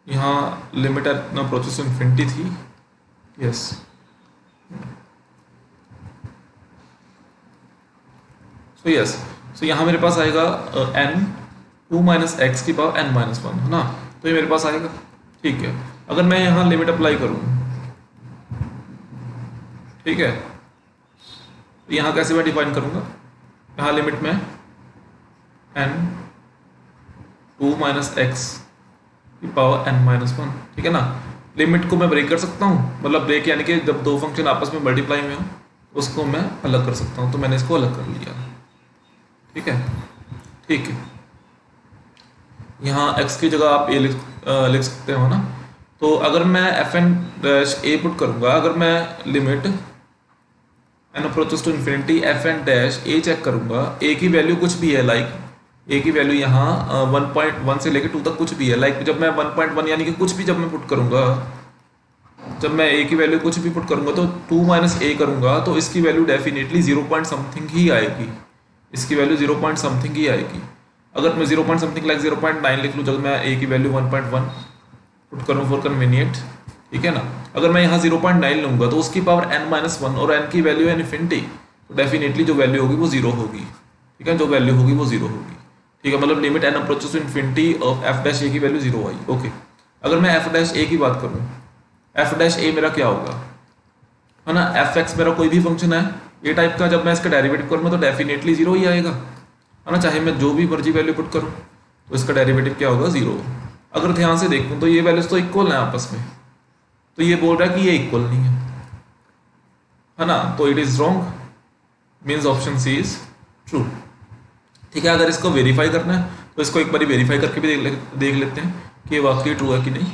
यहाँ लिमिट अप्रोचेस टू इन्फिनिटी थी, यस, सो यस, सो यहाँ मेरे पास आएगा n 2 माइनस एक्स की पावर n माइनस 1, है ना, तो ये मेरे पास आएगा, ठीक है। अगर मैं यहाँ लिमिट अप्लाई करूँ, ठीक है, तो यहाँ कैसे मैं डिफाइन करूँगा, यहाँ लिमिट में n 2 माइनस एक्स की पावर n माइनस 1, ठीक है ना। लिमिट को मैं ब्रेक कर सकता हूँ, मतलब ब्रेक यानी कि जब दो फंक्शन आपस में मल्टीप्लाई में हो उसको मैं अलग कर सकता हूँ, तो मैंने इसको अलग कर लिया, ठीक है, ठीक है। यहाँ x की जगह आप a लिख सकते हो ना। तो अगर मैं f N dash a put करूँगा, अगर मैं limit n approaches to infinity F N dash a check करूँगा, a की वैल्यू कुछ भी है, लाइक a की वैल्यू यहाँ 1.1 से लेकर 2 तक कुछ भी है, लाइक जब मैं 1.1 यानी कि कुछ भी जब मैं पुट करूँगा, जब मैं a की वैल्यू कुछ भी पुट करूँगा तो 2 माइनस ए करूँगा तो इसकी वैल्यू डेफिनेटली 0 पॉइंट समथिंग ही आएगी, इसकी वैल्यू 0 पॉइंट समथिंग ही आएगी। अगर मैं 0 पॉइंट समथिंग लाइक 0.9 लिख लूँ, जब मैं a की वैल्यू 1.1 पुट करूँ फॉर कन्वीनियंट, ठीक है ना। अगर मैं यहाँ 0.9 लूँगा तो उसकी पावर n-1 और n की वैल्यू है इन्फिनिटी, तो डेफिनेटली जो वैल्यू होगी वो जीरो होगी, ठीक है, जो वैल्यू होगी वो जीरो होगी, ठीक है। मतलब limit n approaches to infinity of F dash A की वैल्यू जीरो आई, ओके। अगर मैं एफ डैश ए की बात करूँ, एफ डैश ए मेरा क्या होगा, है ना, एफ एक्स मेरा कोई भी फंक्शन है ए टाइप का, जब मैं इसका डेरिवेटिव करूँगा तो डेफिनेटली जीरो ही आएगा, है ना, चाहे मैं जो भी मर्जी वैल्यू पुट करूँ तो इसका डेरिवेटिव क्या होगा, जीरो। अगर ध्यान से देखूँ तो ये वैल्यूज तो इक्वल हैं आपस में, तो ये बोल रहा है कि ये इक्वल नहीं है ना, तो it is wrong, means option C is true, ठीक है। अगर इसको वेरीफाई करना है तो इसको एक बार वेरीफाई करके भी देख लेते हैं कि ये वाकई ट्रू है कि नहीं,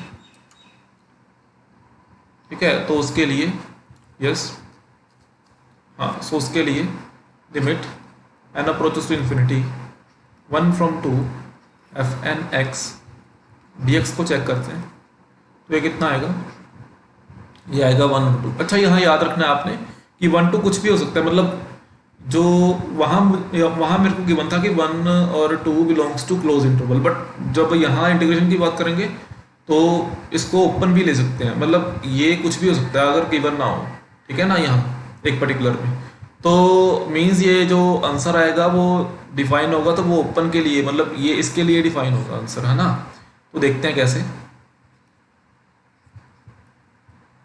ठीक है। तो उसके लिए यस, हाँ, सो उसके लिए limit n approaches to infinity 1 from 2 f N x D x को चेक करते हैं, तो ये कितना आएगा, ये आएगा 1 और 2। अच्छा, यहाँ याद रखना है आपने कि 1 2 कुछ भी हो सकता है, मतलब जो वहाँ मेरे को गिवन था कि 1 और 2 belongs to close interval, but जब यहाँ इंटीग्रेशन की बात करेंगे तो इसको ओपन भी ले सकते हैं, मतलब ये कुछ भी हो सकता है अगर गिवन ना हो, ठीक है ना, यहाँ एक पर्टिकुलर में, तो मीन्स ये जो आंसर आएगा वो डिफाइन होगा, तो वो ओपन के लिए, मतलब ये इसके लिए डिफाइन होगा आंसर, है ना। तो देखते हैं कैसे,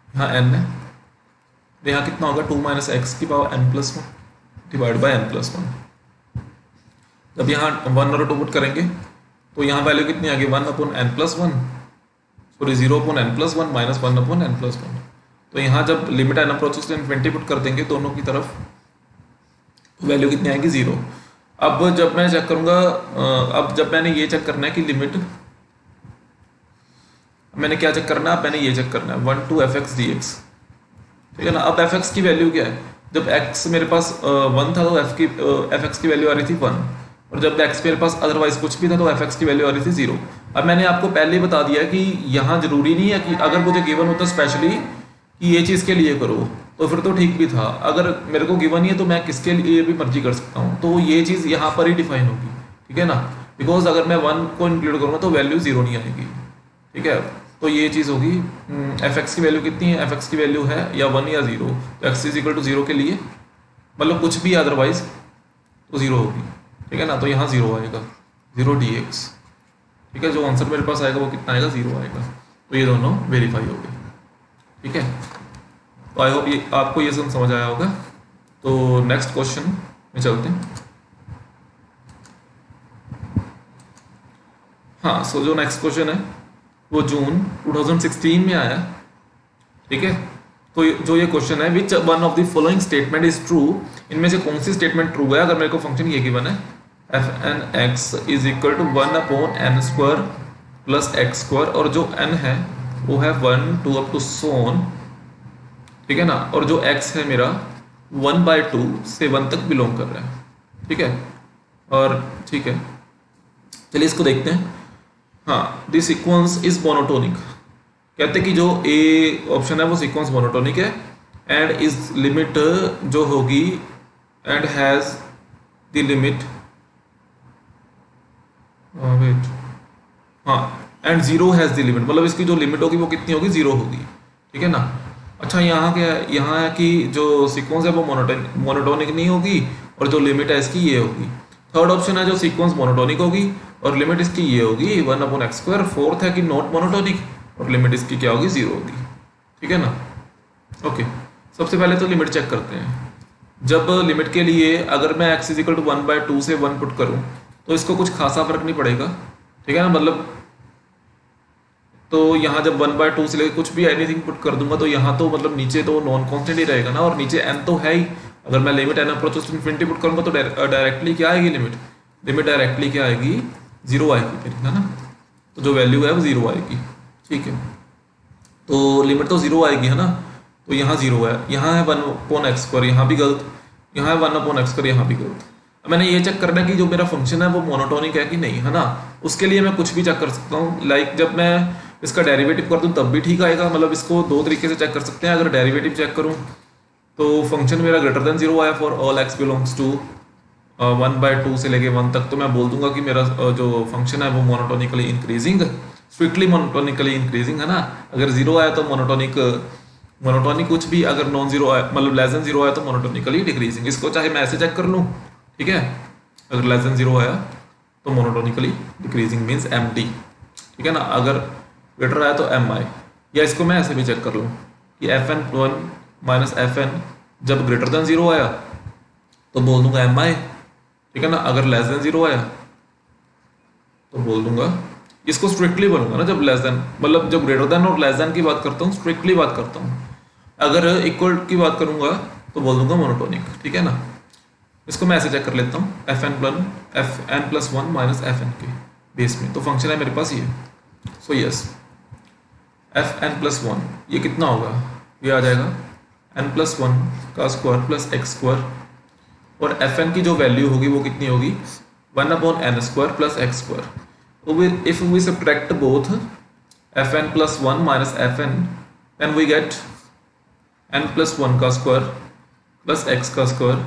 यहाँ n है, तो यहाँ कितना होगा 2 माइनस एक्स की power n+1 divide by n+1। जब यहाँ 1 और 2 पुट करेंगे तो यहाँ वैल्यू कितनी आ गई, 1/n+1, sorry 0/n+1 minus 1/n+1। तो यहाँ जब limit n approaches to infinity put कर देंगे दोनों की तरफ, वैल्यू कितनी आएगी, 0। अब जब मैं चेक करूँगा, अब जब मैंने ये चेक करना है कि लिमिट, मैंने क्या चेक करना है, मैंने ये चेक करना है 1 to fx dx, ठीक है ना। अब fx की वैल्यू क्या है, जब x मेरे पास 1 था तो fx की वैल्यू आ रही थी 1, और जब x मेरे पास अदरवाइज कुछ भी था तो fx की वैल्यू आ रही थी 0। अब मैंने आपको पहले ही बता दिया कि यहाँ जरूरी नहीं है कि अगर मुझे गिवन होता स्पेशली कि ये चीज़ के लिए करो, तो फिर तो ठीक भी था। अगर मेरे को गिवन ही है तो मैं किसके लिए भी मर्जी कर सकता हूँ, तो ये चीज़ यहाँ पर ही डिफाइन होगी, ठीक है ना। बिकॉज अगर मैं 1 को इंक्लूड करूँगा तो वैल्यू 0 नहीं आएगी, ठीक है। तो ये चीज़ होगी, एफ एक्स की वैल्यू कितनी है, एफ एक्स की वैल्यू है या 1 या 0, तो एक्स इज इक्वल टू 0 के लिए मतलब कुछ भी अदरवाइज तो 0 होगी, ठीक है ना। तो यहाँ 0 आएगा, 0 dx, ठीक है। जो आंसर मेरे पास आएगा वो कितना आएगा, 0 आएगा। तो ये दोनों वेरीफाई हो गए, ठीक है। तो आई होप ये आपको ये सब समझ आया होगा। तो नेक्स्ट क्वेश्चन में चलते हैं। हाँ, सो जो नेक्स्ट क्वेश्चन है वो जून 2016 में आया, ठीक है। तो जो ये क्वेश्चन है, which one of the following statement is true, इनमें से कौन सी स्टेटमेंट ट्रू है। अगर मेरे को फंक्शन ये गिवन है F N x is equal to 1/n² plus x², और जो n है वो है 1 2 अप टू सोन, ठीक है ना। और जो x है मेरा 1/2 से 1 तक बिलोंग कर रहा है, ठीक है। और ठीक है, चलिए इसको देखते हैं। हाँ, दिस सीक्वेंस इज मोनोटोनिक, कहते हैं कि जो ए ऑप्शन है वो सीक्वेंस मोनोटोनिक है, एंड इज लिमिट जो होगी and has the limit wait, हाँ, एंड 0 हैज द लिमिट, मतलब इसकी जो लिमिट होगी वो कितनी होगी, 0 होगी, ठीक है ना। अच्छा, यहाँ क्या है, यहाँ है कि जो सीक्वेंस है वो मोनोटोनिक नहीं होगी, और जो लिमिट है इसकी ये होगी। थर्ड ऑप्शन है जो सीक्वेंस मोनोटोनिक होगी और लिमिट इसकी ये होगी 1/x²। फोर्थ है कि नॉट मोनोटोनिक और लिमिट इसकी क्या होगी, 0 होगी, ठीक है ना। ओके, सबसे पहले तो लिमिट चेक करते हैं। जब लिमिट के लिए अगर मैं x इज इक्वल टू 1/2 से 1 पुट करूँ तो इसको कुछ खासा फर्क नहीं पड़ेगा, ठीक है ना। मतलब तो यहाँ जब 1/2 से लेकर कुछ भी एनीथिंग पुट कर दूंगा तो यहाँ तो मतलब नीचे तो नॉन कांस्टेंट ही रहेगा ना, और नीचे n तो है ही। अगर मैं limit n approaches to infinity put करूँगा तो डायरेक्टली क्या आएगी, लिमिट डायरेक्टली क्या आएगी, 0 आएगी मेरी, है ना। तो जो वैल्यू है वो 0 आएगी, ठीक है। तो लिमिट तो 0 आएगी, है ना। तो यहाँ 0 है, यहाँ है 1/x², यहाँ भी गलत, यहाँ है 1/x², यहाँ भी गलत। अब मैंने ये चेक करना है कि जो मेरा फंक्शन है वो मोनोटोनिक है कि नहीं, है ना। उसके लिए मैं कुछ भी चेक कर सकता हूँ, लाइक जब मैं इसका डेरिवेटिव कर दूँ तब भी ठीक आएगा। मतलब इसको दो तरीके से चेक कर सकते हैं। अगर डेरिवेटिव चेक करूँ तो फंक्शन मेरा ग्रेटर देन 0 आया for all x belongs to 1/2 से लेके 1 तक, तो मैं बोल दूंगा कि मेरा जो फंक्शन है वो monotonically increasing, strictly monotonically increasing, है ना। अगर 0 आया तो मोनोटोनिक कुछ भी, अगर नॉन 0 आया मतलब लेस देन 0 आया तो मोनोटोनिकली डिक्रीजिंग। इसको चाहे मैं ऐसे चेक कर लूँ, ठीक है। अगर लेस देन 0 आया तो मोनोटोनिकली डिक्रीजिंग मीन्स MD, ठीक है ना। अगर ग्रेटर आया तो MI, या इसको मैं ऐसे भी चेक कर लूँ कि FN1 माइनस FN जब ग्रेटर देन 0 आया तो बोल दूंगा MI, ठीक है ना। अगर लेस देन 0 आया तो बोल दूंगा, इसको स्ट्रिक्टली बोलूंगा ना, जब लेस देन मतलब जब ग्रेटर देन और लेस देन की बात करता हूँ स्ट्रिक्टली बात करता हूँ। अगर इक्वल की बात करूंगा तो बोल दूंगा मोनोटोनिक, ठीक है ना। इसको मैं ऐसे चेक कर लेता हूँ, FN+1 माइनस FN के बेस में, तो फंक्शन है मेरे पास ये। सो यस, FN+1 ये कितना होगा, ये आ जाएगा n+1 का स्क्वायर प्लस x², और FN की जो वैल्यू होगी वो कितनी होगी, 1/n² plus x²। If we subtract both FN+1 minus FN, then we get n+1 का स्क्वायर प्लस x का square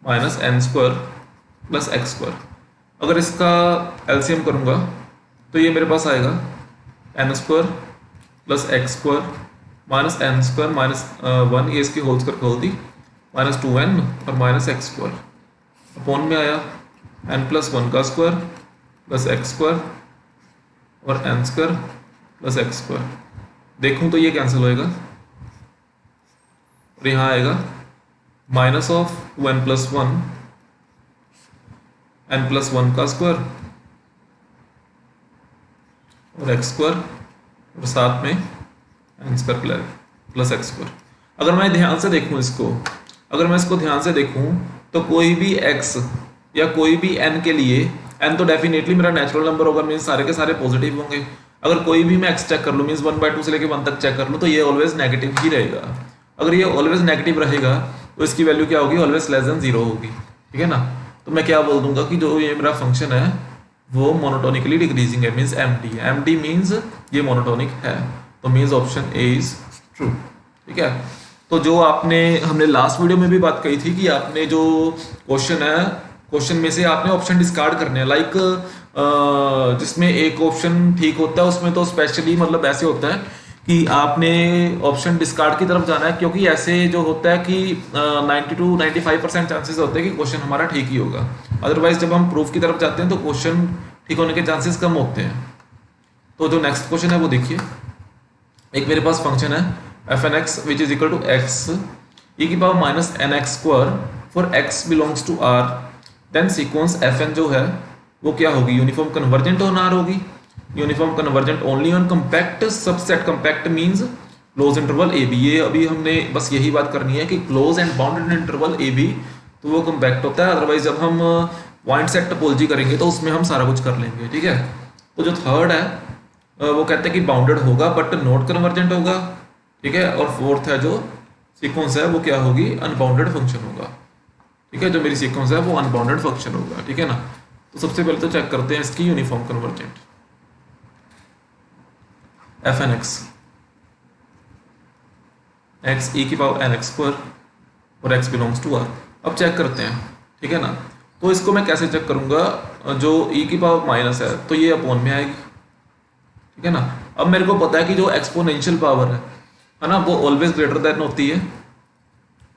minus n² plus x²। अगर इसका एलसीएम करूँगा तो ये मेरे पास आएगा n² plus x² minus n² minus 1, ये इसकी होल स्क्वायर खोल दी, माइनस 2n और माइनस x² अपॉन में आया n+1 का स्क्वायर प्लस x² और n² प्लस x²। देखूं तो ये कैंसिल होएगा और यहाँ आएगा माइनस ऑफ 2n+1 n+1 का स्क्वायर और x² और साथ में n² प्लस x²। अगर मैं ध्यान से देखूं इसको, अगर मैं इसको ध्यान से देखूं तो कोई भी x या कोई भी n के लिए, n तो डेफिनेटली मेरा नेचुरल नंबर होगा, मीन्स सारे के सारे पॉजिटिव होंगे। अगर कोई भी मैं x चेक कर लूँ, मीन्स 1/2 से लेके 1 तक चेक कर लूँ, तो ये ऑलवेज नेगेटिव ही रहेगा। अगर ये ऑलवेज नेगेटिव रहेगा तो इसकी वैल्यू क्या होगी, ऑलवेज लेस देन 0 होगी, ठीक है ना। तो मैं क्या बोल दूंगा कि जो ये मेरा फंक्शन है वो मोनोटोनिकली डिक्रीजिंग है, मीन्स MD। MD मीन्स ये मोनोटोनिक है, तो means option A is true, ठीक है। तो जो आपने हमने लास्ट वीडियो में भी बात कही थी कि आपने जो क्वेश्चन है, क्वेश्चन में से आपने ऑप्शन डिस्कार्ड करने हैं, लाइक जिसमें एक ऑप्शन ठीक होता है उसमें तो स्पेशली मतलब ऐसे होता है कि आपने ऑप्शन डिस्कार्ड की तरफ जाना है, क्योंकि ऐसे जो होता है कि 90 to 95% चांसेस होते हैं कि क्वेश्चन हमारा ठीक ही होगा। अदरवाइज जब हम प्रूफ की तरफ जाते हैं तो क्वेश्चन ठीक होने के चांसेस कम होते हैं। तो जो नेक्स्ट क्वेश्चन है वो देखिए, एक मेरे पास फंक्शन है F N X which is equal to X E की power minus N x square for x belongs to R, then sequence F N जो है वो क्या होगी, यूनिफॉर्म कन्वर्जेंट ऑन आर होगी, uniform convergent only on compact subset, compact means close interval A B. ये अभी हमने बस यही बात करनी है कि close and bounded interval A B तो वो कंपैक्ट होता है, अदरवाइज जब हम पॉइंट सेट टोपोलॉजी करेंगे तो उसमें हम सारा कुछ कर लेंगे। ठीक है। तो जो थर्ड है वो कहते हैं कि बाउंडेड होगा बट नॉट कन्वर्जेंट होगा। ठीक है। और फोर्थ है जो सीक्वेंस है वो क्या होगी, अनबाउंडेड फंक्शन होगा। ठीक है। जो मेरी सीक्वेंस है वो अनबाउंडेड फंक्शन होगा। ठीक है ना। तो सबसे पहले तो चेक करते हैं इसकी uniform convergent F N x X E की पावर एन एक्स स्क्वायर और एक्स बिलोंग्स टू आर। अब चेक करते हैं। ठीक है ना। तो इसको मैं कैसे चेक करूंगा, जो ई की पावर माइनस है तो ये अपॉन में आएगी। ठीक है ना। अब मेरे को पता है कि जो एक्सपोनेंशियल पावर है ना, वो ऑलवेज ग्रेटर देन होती है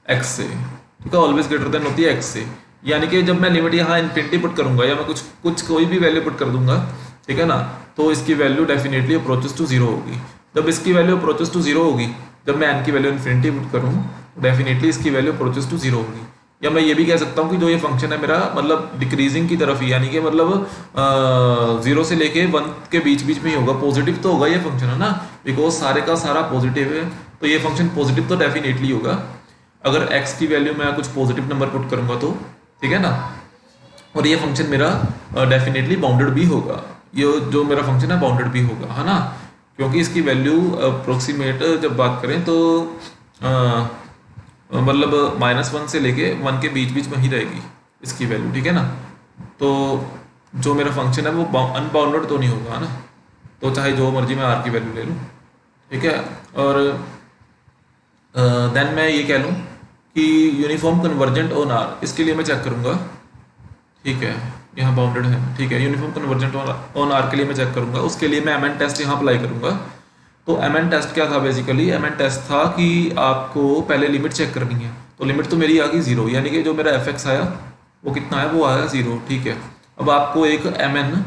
एक्स से। ठीक है। ऑलवेज ग्रेटर देन होती है एक्स से, यानी कि जब मैं लिमिट यहाँ इन्फिनिटी पुट करूंगा या मैं कुछ कुछ कोई भी वैल्यू पुट कर दूंगा, ठीक है ना, तो इसकी value definitely approaches to zero होगी। जब इसकी वैल्यू अप्रोचेस टू जीरो होगी, जब मैं एन की वैल्यू इन्फिनिटी पुट करूँ, डेफिनेटली इसकी वैल्यू अप्रोचेस टू जीरो होगी। या मैं ये भी कह सकता हूँ कि जो ये फंक्शन है मेरा मतलब डिक्रीजिंग की तरफ ही, यानी कि मतलब जीरो से लेके वन के बीच बीच में ही होगा। पॉजिटिव तो होगा ये फंक्शन, है ना, बिकॉज सारे का सारा पॉजिटिव है, तो ये फंक्शन पॉजिटिव तो डेफिनेटली होगा अगर x की वैल्यू मैं कुछ पॉजिटिव नंबर पुट करूंगा तो। ठीक है ना। और ये फंक्शन मेरा डेफिनेटली बाउंडेड भी होगा, ये जो मेरा फंक्शन है बाउंडेड भी होगा, है ना, क्योंकि इसकी वैल्यू अप्रोक्सीमेट जब बात करें तो मतलब -1 से लेके 1 के बीच बीच में ही रहेगी इसकी वैल्यू। ठीक है ना। तो जो मेरा फंक्शन है वो अनबाउंडेड तो नहीं होगा, है ना, तो चाहे जो मर्जी मैं आर की वैल्यू ले लूँ। ठीक है। और देन मैं ये कह लूँ कि यूनिफॉर्म कन्वर्जेंट ऑन आर, इसके लिए मैं चेक करूँगा। ठीक है। यहाँ बाउंडेड है। ठीक है। यूनिफॉर्म कन्वर्जेंट ऑन आर के लिए मैं चेक करूँगा, उसके लिए मैं एम एन टेस्ट यहाँ अप्लाई करूँगा। तो एम एन टेस्ट क्या था, बेसिकली एम एन टेस्ट था कि आपको पहले लिमिट चेक करनी है। तो लिमिट तो मेरी आ गई जीरो, यानी कि जो मेरा एफ एक्स आया वो कितना है, वो आया जीरो। ठीक है। अब आपको एक एम एन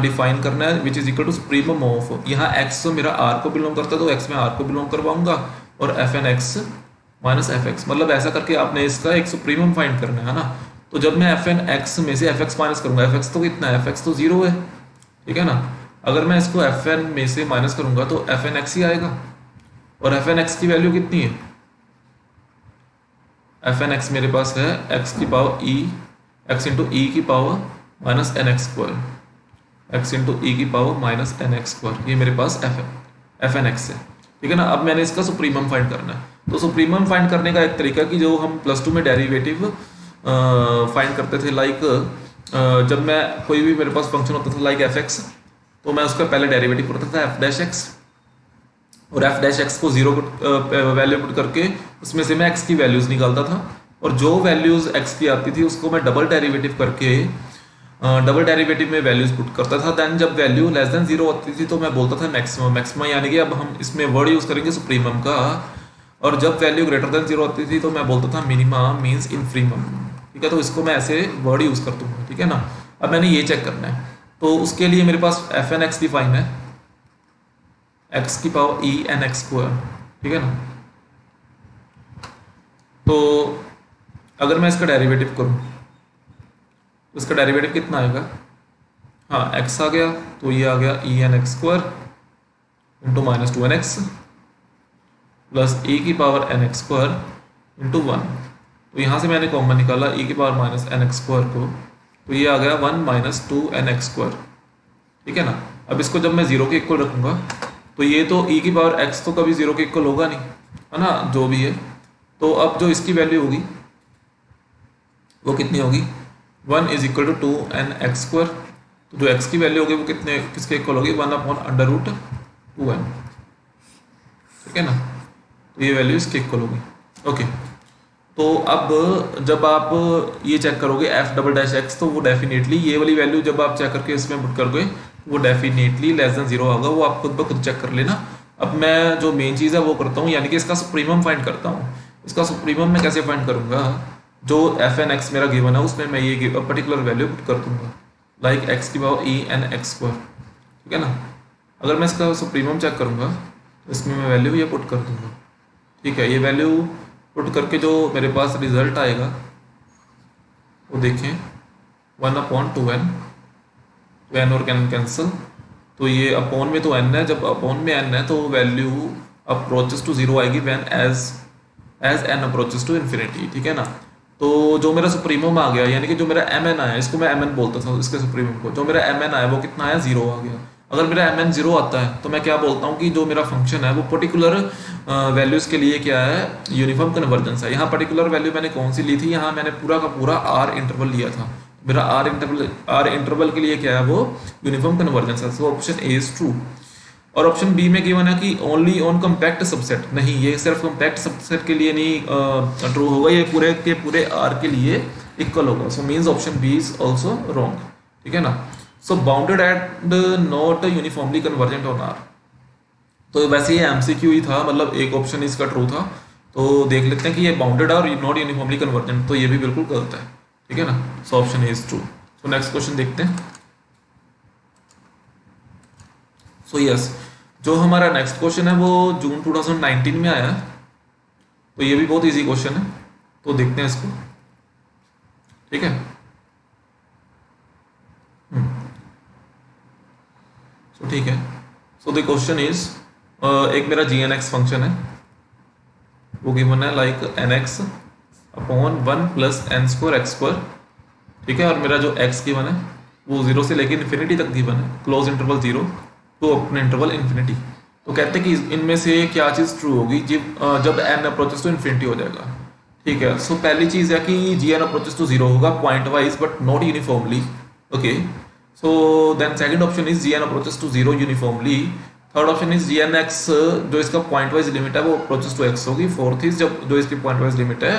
डिफाइन करना है which is equal to supremum of, यहाँ एक्स तो मेरा आर को बिलोंग करता है तो एक्स में आर को बिलोंग करवाऊंगा, और f N x minus F x, मतलब ऐसा करके आपने इसका एक सुप्रीमम फाइंड करना है ना। तो जब मैं एफ एन एक्स में से एफ एक्स माइनस करूंगा, एफ एक्स तो कितना है, एफ एक्स तो जीरो है। ठीक है ना। अगर मैं इसको एफ एन में से माइनस करूंगा तो एफ एन एक्स ही आएगा, और एफ एन एक्स की वैल्यू कितनी है, एफ एन एक्स मेरे पास है एक्स की power E, X into E की power minus N x square, X into E की power minus N x square, ये मेरे पास एफ एन एक्स है। ठीक है ना। अब मैंने इसका सुप्रीमम फाइंड करना है। तो सुप्रीमम फाइंड करने का एक तरीका कि जो हम +2 में डेरिवेटिव फाइंड करते थे, लाइक जब मैं कोई भी मेरे पास फंक्शन होता था लाइक एफ एक्स, तो मैं उसका पहले डेरिवेटिव करता था एफ डैश एक्स, और एफ डैश एक्स को जीरो वैल्यू पुट करके उसमें से मैं एक्स की वैल्यूज निकालता था, और जो वैल्यूज एक्स की आती थी उसको मैं डबल डेरिवेटिव करके डबल डेरिवेटिव में वैल्यूज पुट करता था। देन जब वैल्यू लेस देन जीरो होती थी तो मैं बोलता था मैक्सिमम, मैक्सिमम यानी कि अब हम इसमें वर्ड यूज करेंगे सुप्रीमम का, और जब वैल्यू ग्रेटर देन जीरो होती थी तो मैं बोलता था मिनिमम मींस इनफ्रीमम। ठीक है। तो इसको मैं ऐसे वर्ड यूज कर दूंगा। ठीक है ना। अब मैंने ये चेक करना है, तो उसके लिए मेरे पास एफ एन एक्स डिफाइन है एक्स की power e N x square. ठीक है ना। तो अगर मैं इसका डेरिवेटिव करूं तो इसका डेरिवेटिव कितना आएगा, हाँ एक्स आ गया, तो ये आ गया E N x square into -2 N X plus E की power N x square into 1। तो यहाँ से मैंने कॉमन निकाला ई की power minus N x square को, तो ये आ गया 1 - 2 एन एक्स स्क्वायर। ठीक है ना। अब इसको जब मैं जीरो के इक्वल रखूंगा तो ये तो ई की पावर एक्स तो कभी जीरो के इक्वल होगा नहीं, है ना, जो भी है। तो अब जो इसकी वैल्यू होगी वो कितनी होगी, 1 = 2 एन एक्स स्क्वायर। तो जो एक्स की वैल्यू होगी वो कितने किसके इक्वल होगी, 1/√2n। ठीक है ना। तो ये वैल्यू इसके इक्वल होगी। ओके, तो अब जब आप ये चेक करोगे एफ डबल डैश एक्स, तो वो डेफिनेटली ये वाली वैल्यू जब आप चेक करके इसमें पुट करोगे वो डेफिनेटली लेस देन जीरो होगा। वो आप खुद ब खुद चेक कर लेना। अब मैं जो मेन चीज़ है वो करता हूँ, यानी कि इसका सुप्रीमम फाइंड करता हूँ। इसका सुप्रीमम मैं कैसे फाइंड करूँगा, जो एफ एन एक्स मेरा गिवन है उसमें मैं ये पर्टिकुलर वैल्यू पुट कर दूंगा, लाइक एक्स की power e N x square, ठीक है ना। अगर मैं इसका सुप्रीमम चेक करूँगा तो इसमें मैं वैल्यू ये पुट कर दूंगा, ठीक है। ये वैल्यू पुट करके जो मेरे पास रिजल्ट आएगा वो देखें 1/2n, तो एन और कैन कैंसिल, तो ये अपॉन में तो n है, जब अपॉन में n है तो वैल्यू अप्रोचेस टू जीरो आएगी when as n approaches to infinity, ठीक है ना। तो जो मेरा सुप्रीमम आ गया, यानी कि जो मेरा mn आया, इसको मैं mn बोलता था इसके सुप्रीमम को, जो मेरा mn आया वो कितना आया, जीरो आ गया। अगर मेरा mn जीरो आता है तो मैं क्या बोलता हूँ कि जो मेरा फंक्शन है वो पर्टिकुलर वैल्यूज़ के लिए क्या है, यूनिफॉर्म कन्वर्जेंस है। यहाँ पर्टिकुलर वैल्यू मैंने कौन सी ली थी, यहाँ मैंने पूरा का पूरा r इंटरवल लिया था। मेरा r इंटरवल के लिए क्या है, वो यूनिफॉर्म कन्वर्जेंस है। So option A is true. और ऑप्शन बी में गिवन है कि ओनली ऑन कम्पैक्ट सबसेट, नहीं ये सिर्फ कम्पैक्ट सबसेट के लिए नहीं ट्रू होगा, ये पूरे के पूरे आर के लिए इक्वल होगा। So means option B is also wrong, ठीक है ना। So bounded at not uniformly convergent on R, तो वैसे ये एमसीक्यू ही था, मतलब एक ऑप्शन इसका ट्रू था। तो देख लेते हैं कि ये बाउंडेड और नॉट यूनिफॉर्मली कन्वर्जेंट, तो ये भी बिल्कुल गलत है, ठीक है ना। So option A is true. So next question देखते हैं। सो यस, जो हमारा नेक्स्ट क्वेश्चन है वो जून 2019 में आया है, तो ये भी बहुत इजी क्वेश्चन है, तो देखते हैं इसको, ठीक है। सो ठीक है, सो द क्वेश्चन इज, एक मेरा जी एन एक्स फंक्शन है, वो गिवन है like n x upon 1 plus n square x square, ठीक है। और मेरा जो एक्स गिवन है वो जीरो से लेकर इन्फिनिटी तक गिवन है, close interval zero to open interval infinity. तो कहते हैं कि इनमें से क्या चीज़ ट्रू होगी जब एन अप्रोचेस टू इन्फिनिटी हो जाएगा, ठीक है। सो पहली चीज़ है कि G N approaches to zero होगा pointwise but not uniformly, okay. So then second option is G N approaches to zero uniformly. Third option is G N X, जो इसका पॉइंट वाइज लिमिट है वो approaches to X होगी। Fourth is जब जो इसकी point wise limit है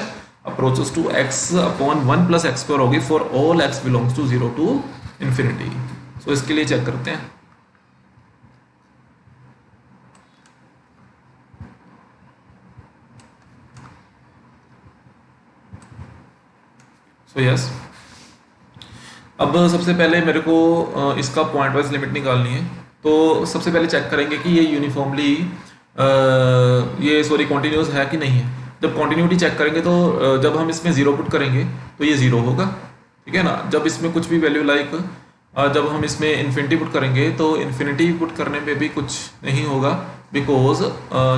approaches to X upon 1 plus X square होगी for all x belongs to zero to infinity. सो इसके लिए चेक करते हैं। तो यस, अब सबसे पहले मेरे को इसका पॉइंट वाइज लिमिट निकालनी है। तो सबसे पहले चेक करेंगे कि ये यूनिफॉर्मली ये सॉरी कॉन्टिन्यूस है कि नहीं है। जब कॉन्टिन्यूटी चेक करेंगे तो जब हम इसमें जीरो पुट करेंगे तो ये जीरो होगा, ठीक है ना। जब इसमें कुछ भी वैल्यू लाइक जब हम इसमें इन्फिनिटी पुट करेंगे तो इन्फिनिटी पुट करने पे भी कुछ नहीं होगा, बिकॉज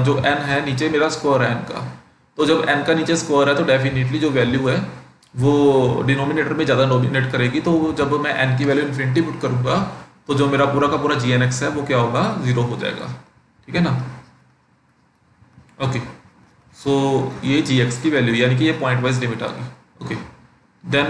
जो n है नीचे मेरा स्क्वायर है n का, तो जब n का नीचे स्क्वायर है तो डेफिनेटली जो वैल्यू है वो डिनोमिनेटर में ज़्यादा नोमिनेट करेगी। तो जब मैं n की वैल्यू इन्फिनिटी पुट करूँगा तो जो मेरा पूरा का पूरा जी एन एक्स है वो क्या होगा, जीरो हो जाएगा, ठीक है ना। ओके, सो ये जी एक्स की वैल्यू यानी कि ये पॉइंट वाइज लिमिट आ गई, ओके। देन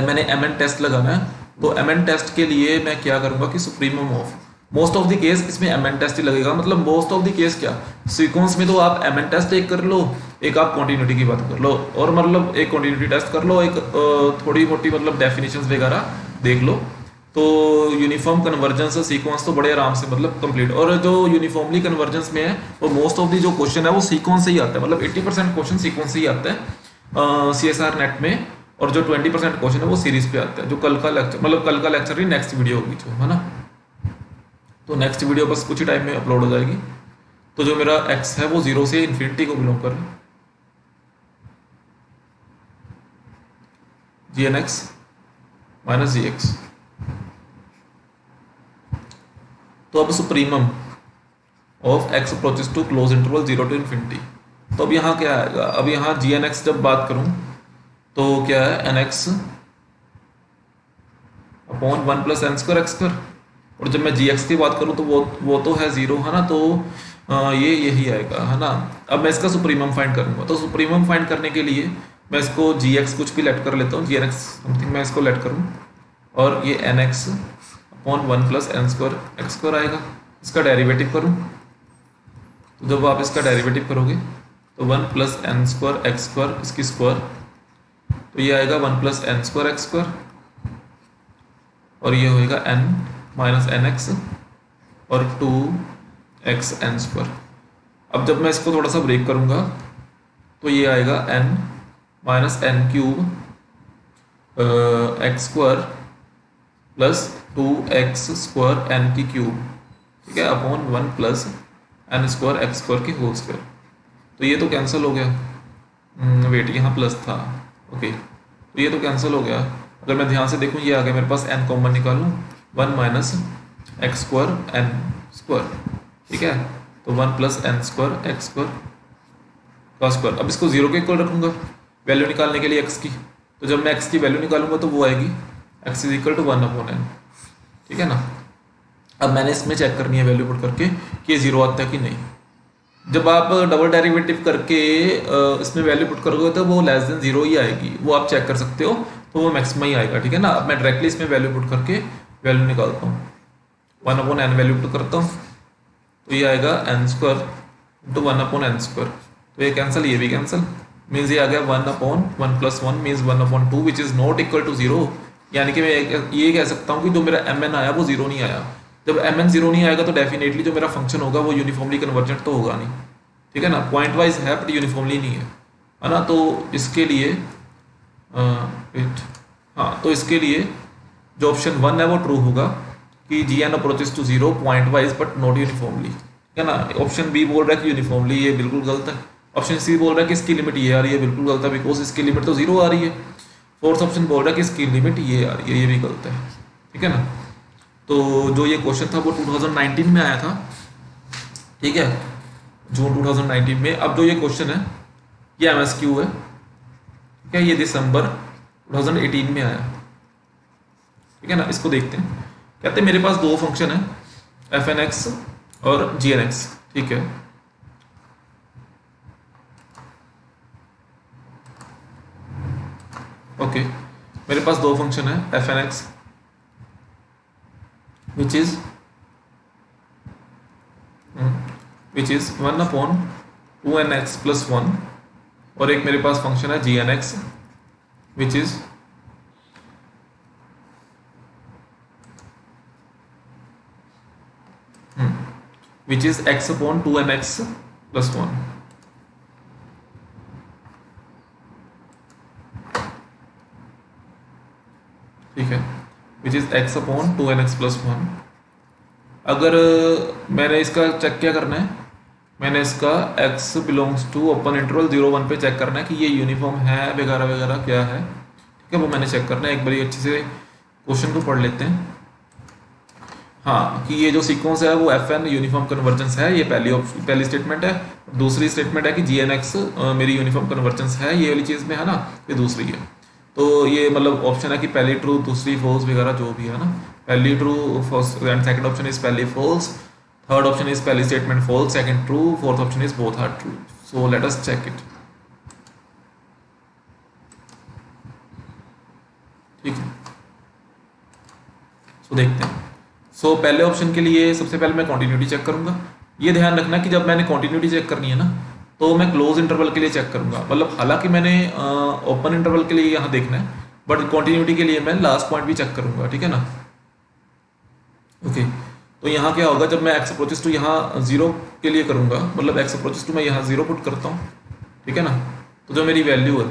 मैंने एम एन टेस्ट लगाना है। तो एम एन टेस्ट के लिए मैं क्या करूँगा कि supremum of most of the case इसमें एम एन टेस्ट ही लगेगा। मतलब मोस्ट ऑफ द केस क्या, सीक्वेंस में तो आप एम एन टेस्ट एक कर लो, एक आप कॉन्टिन्यूटी की बात कर लो, और मतलब एक कॉन्टिन्यूटी टेस्ट कर लो, एक थोड़ी मोटी मतलब डेफिनेशंस वगैरह देख लो। तो यूनिफॉर्म कन्वर्जेंस सीक्वेंस तो बड़े आराम से मतलब कंप्लीट। और जो यूनिफॉर्मली कन्वर्जेंस में है वो मोस्ट ऑफ दी जो क्वेश्चन है वो सीक्वेंस से ही आता है, मतलब 80% क्वेश्चन सीक्वेंस से ही आता है CSR नेट में, और जो 20% क्वेश्चन है वो सीरीज पे आता है। जो कल का लेक्चर मतलब कल का लेक्चर ही नेक्स्ट वीडियो होगी जो है ना, तो नेक्स्ट वीडियो बस कुछ ही टाइम में अपलोड हो जाएगी। तो जो मेरा एक्स है वो जीरो से इन्फिनिटी को बिलोंग कर रहा है, g N x minus g x. तो अब supremum of x approaches to close interval zero to infinity. तो अब यहाँ क्या आएगा, अब यहाँ जी एन एक्स जब बात करूँ तो क्या है, n x upon 1 plus n square x square. और जब मैं जी एक्स की बात करूँ तो वो तो है जीरो है ना, तो ये यही आएगा है ना। अब मैं इसका सुप्रीमम फाइंड करूँगा, तो सुप्रीमम फाइंड करने के लिए मैं इसको जी एक्स कुछ भी लेट कर लेता हूँ, जी एन एक्स समथिंग मैं इसको लेट करूँ, और ये n x upon 1 plus n square x square आएगा। इसका डेरिवेटिव करूँ तो जब आप इसका डेरिवेटिव करोगे तो 1 + n² x² इसकी स्क्वायर, तो ये आएगा 1 + n² x², और ये होएगा n - nx और 2xn²। अब जब मैं इसको थोड़ा सा ब्रेक करूँगा तो ये आएगा n - n³ x² plus 2x² n³, ठीक है, अपॉन 1 + n² x² की होल स्क्वायर। तो ये तो कैंसिल हो गया, वेट यहाँ प्लस था, ओके, तो ये तो कैंसिल हो गया। अगर मैं ध्यान से देखूँ ये आ गया मेरे पास, n कॉमन निकालूँ, 1 - x² n², ठीक है, तो 1 + n² x² का स्क्वायर। अब इसको 0 के इक्वल रखूँगा वैल्यू निकालने के लिए x की, तो जब मैं x की वैल्यू निकालूंगा तो वो आएगी x = 1/n, ठीक है ना। अब मैंने इसमें चेक करनी है वैल्यू पुट करके कि ये 0 आता है कि नहीं। जब आप डबल डेरिवेटिव करके इसमें वैल्यू पुट करोगे तो वो <0 ही आएगी, वो आप चेक कर सकते हो, तो वो मैक्सिमम ही आएगा, ठीक है ना। अब मैं डायरेक्टली इसमें वैल्यू पुट करके वैल्यू निकालता हूँ, 1/n वैल्यू पुट करता हूँ, तो ये आएगा n² × 1/n², तो ये कैंसिल, ये भी कैंसिल, मीन्स ये आ गया 1/1 + 1 means 1/2 which is not equal to 0। यानी कि मैं ये कह सकता हूँ कि जो मेरा mn आया वो 0 नहीं आया। जब mn 0 नहीं आएगा तो डेफिनेटली जो मेरा फंक्शन होगा वो यूनिफॉर्मली कन्वर्जेंट तो होगा नहीं, ठीक है ना, पॉइंट वाइज है बट यूनिफॉर्मली नहीं है ना। तो इसके लिए हाँ, तो इसके लिए जो ऑप्शन 1 है वो ट्रू होगा कि gn approaches to 0 pointwise but not uniformly, ठीक है ना। ऑप्शन बी बोल रहा है कि यूनिफॉर्मली, ये बिल्कुल गलत है। ऑप्शन सी बोल रहा है कि इसकी लिमिट ये आ रही है, बिल्कुल गलत है, बिकॉज इसकी लिमिट तो 0 आ रही है। फोर्थ ऑप्शन बोल रहा है कि इसकी लिमिट ये आ रही है, ये भी गलत है, ठीक है ना। तो जो ये क्वेश्चन था वो 2019 में आया था, ठीक है, जून 2019 में। अब जो ये क्वेश्चन है ये MSQ है, ठीक है, ये दिसंबर 2018 में आया, ठीक है ना। इसको देखते हैं, कहते हैं मेरे पास दो फंक्शन है fnx और gnx, ठीक है। ओके, मेरे पास दो फंक्शन है fnx विच इज 1/2nx + 1, और एक मेरे पास फंक्शन है gnx विच इज x/2nx + 1, ठीक है, विच इज x/2nx + 1। अगर मैंने इसका चेक क्या करना है, मैंने इसका x belongs to open interval 0-1 पे चेक करना है कि ये यूनिफॉर्म है वगैरह वगैरह क्या है, ठीक है, वो मैंने चेक करना है। एक बार अच्छे से क्वेश्चन को पढ़ लेते हैं। हाँ, कि ये जो सीक्वेंस है वो FN यूनिफॉर्म कन्वर्जेंस है, ये पहली स्टेटमेंट है। दूसरी स्टेटमेंट है कि GNX मेरी यूनिफॉर्म कन्वर्जेंस है, ये वाली चीज़ में है ना, ये दूसरी है। तो ये मतलब ऑप्शन है कि पहली ट्रू दूसरी फॉल्स वगैरह जो भी है ना, पहली true first and second option is पहली फॉल्स, थर्ड ऑप्शन इज पहली statement false second true, fourth option is both are true. So let us check it, ठीक है। सो देखते हैं। सो पहले ऑप्शन के लिए सबसे पहले मैं कॉन्टिन्यूटी चेक करूंगा। ये ध्यान रखना कि जब मैंने कॉन्टिन्यूटी चेक करनी है ना तो मैं क्लोज इंटरवल के लिए चेक करूंगा, मतलब हालांकि मैंने ओपन इंटरवल के लिए यहाँ देखना है बट कॉन्टिन्यूटी के लिए मैं लास्ट पॉइंट भी चेक करूंगा, ठीक है ना। ओके, तो यहाँ क्या होगा जब मैं x अप्रोचेस टू यहाँ 0 के लिए करूंगा, मतलब x अप्रोचेस टू मैं यहाँ 0 पुट करता हूँ, ठीक है ना, तो जो मेरी वैल्यू है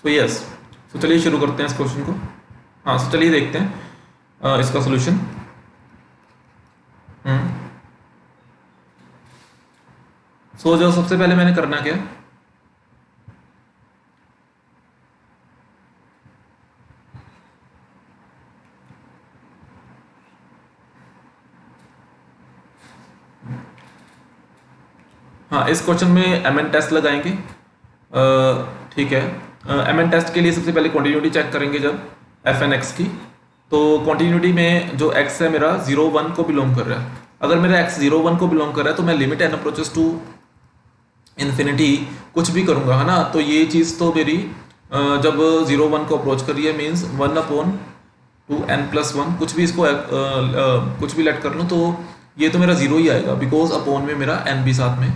तो यस, तो चलिए शुरू करते हैं इस क्वेश्चन को। हाँ, तो चलिए देखते हैं इसका सोल्यूशन। सो जो सबसे पहले मैंने करना क्या, हाँ, इस क्वेश्चन में एम एन टेस्ट लगाएंगे। ठीक है, एम एन टेस्ट के लिए सबसे पहले कॉन्टिन्यूटी चेक करेंगे जब एफ एन एक्स की। तो कॉन्टिन्यूटी में जो एक्स है मेरा 0 1 को बिलोंग कर रहा है। अगर मेरा एक्स 0 1 को बिलोंग कर रहा है तो मैं limit n approaches to infinity कुछ भी करूँगा, है ना। तो ये चीज़ तो मेरी जब 0 1 को अप्रोच कर रही है मीन्स 1/2n+1 कुछ भी इसको कुछ भी लेट कर लूँ तो ये तो मेरा जीरो ही आएगा, बिकॉज अपॉन में मेरा एन भी साथ में।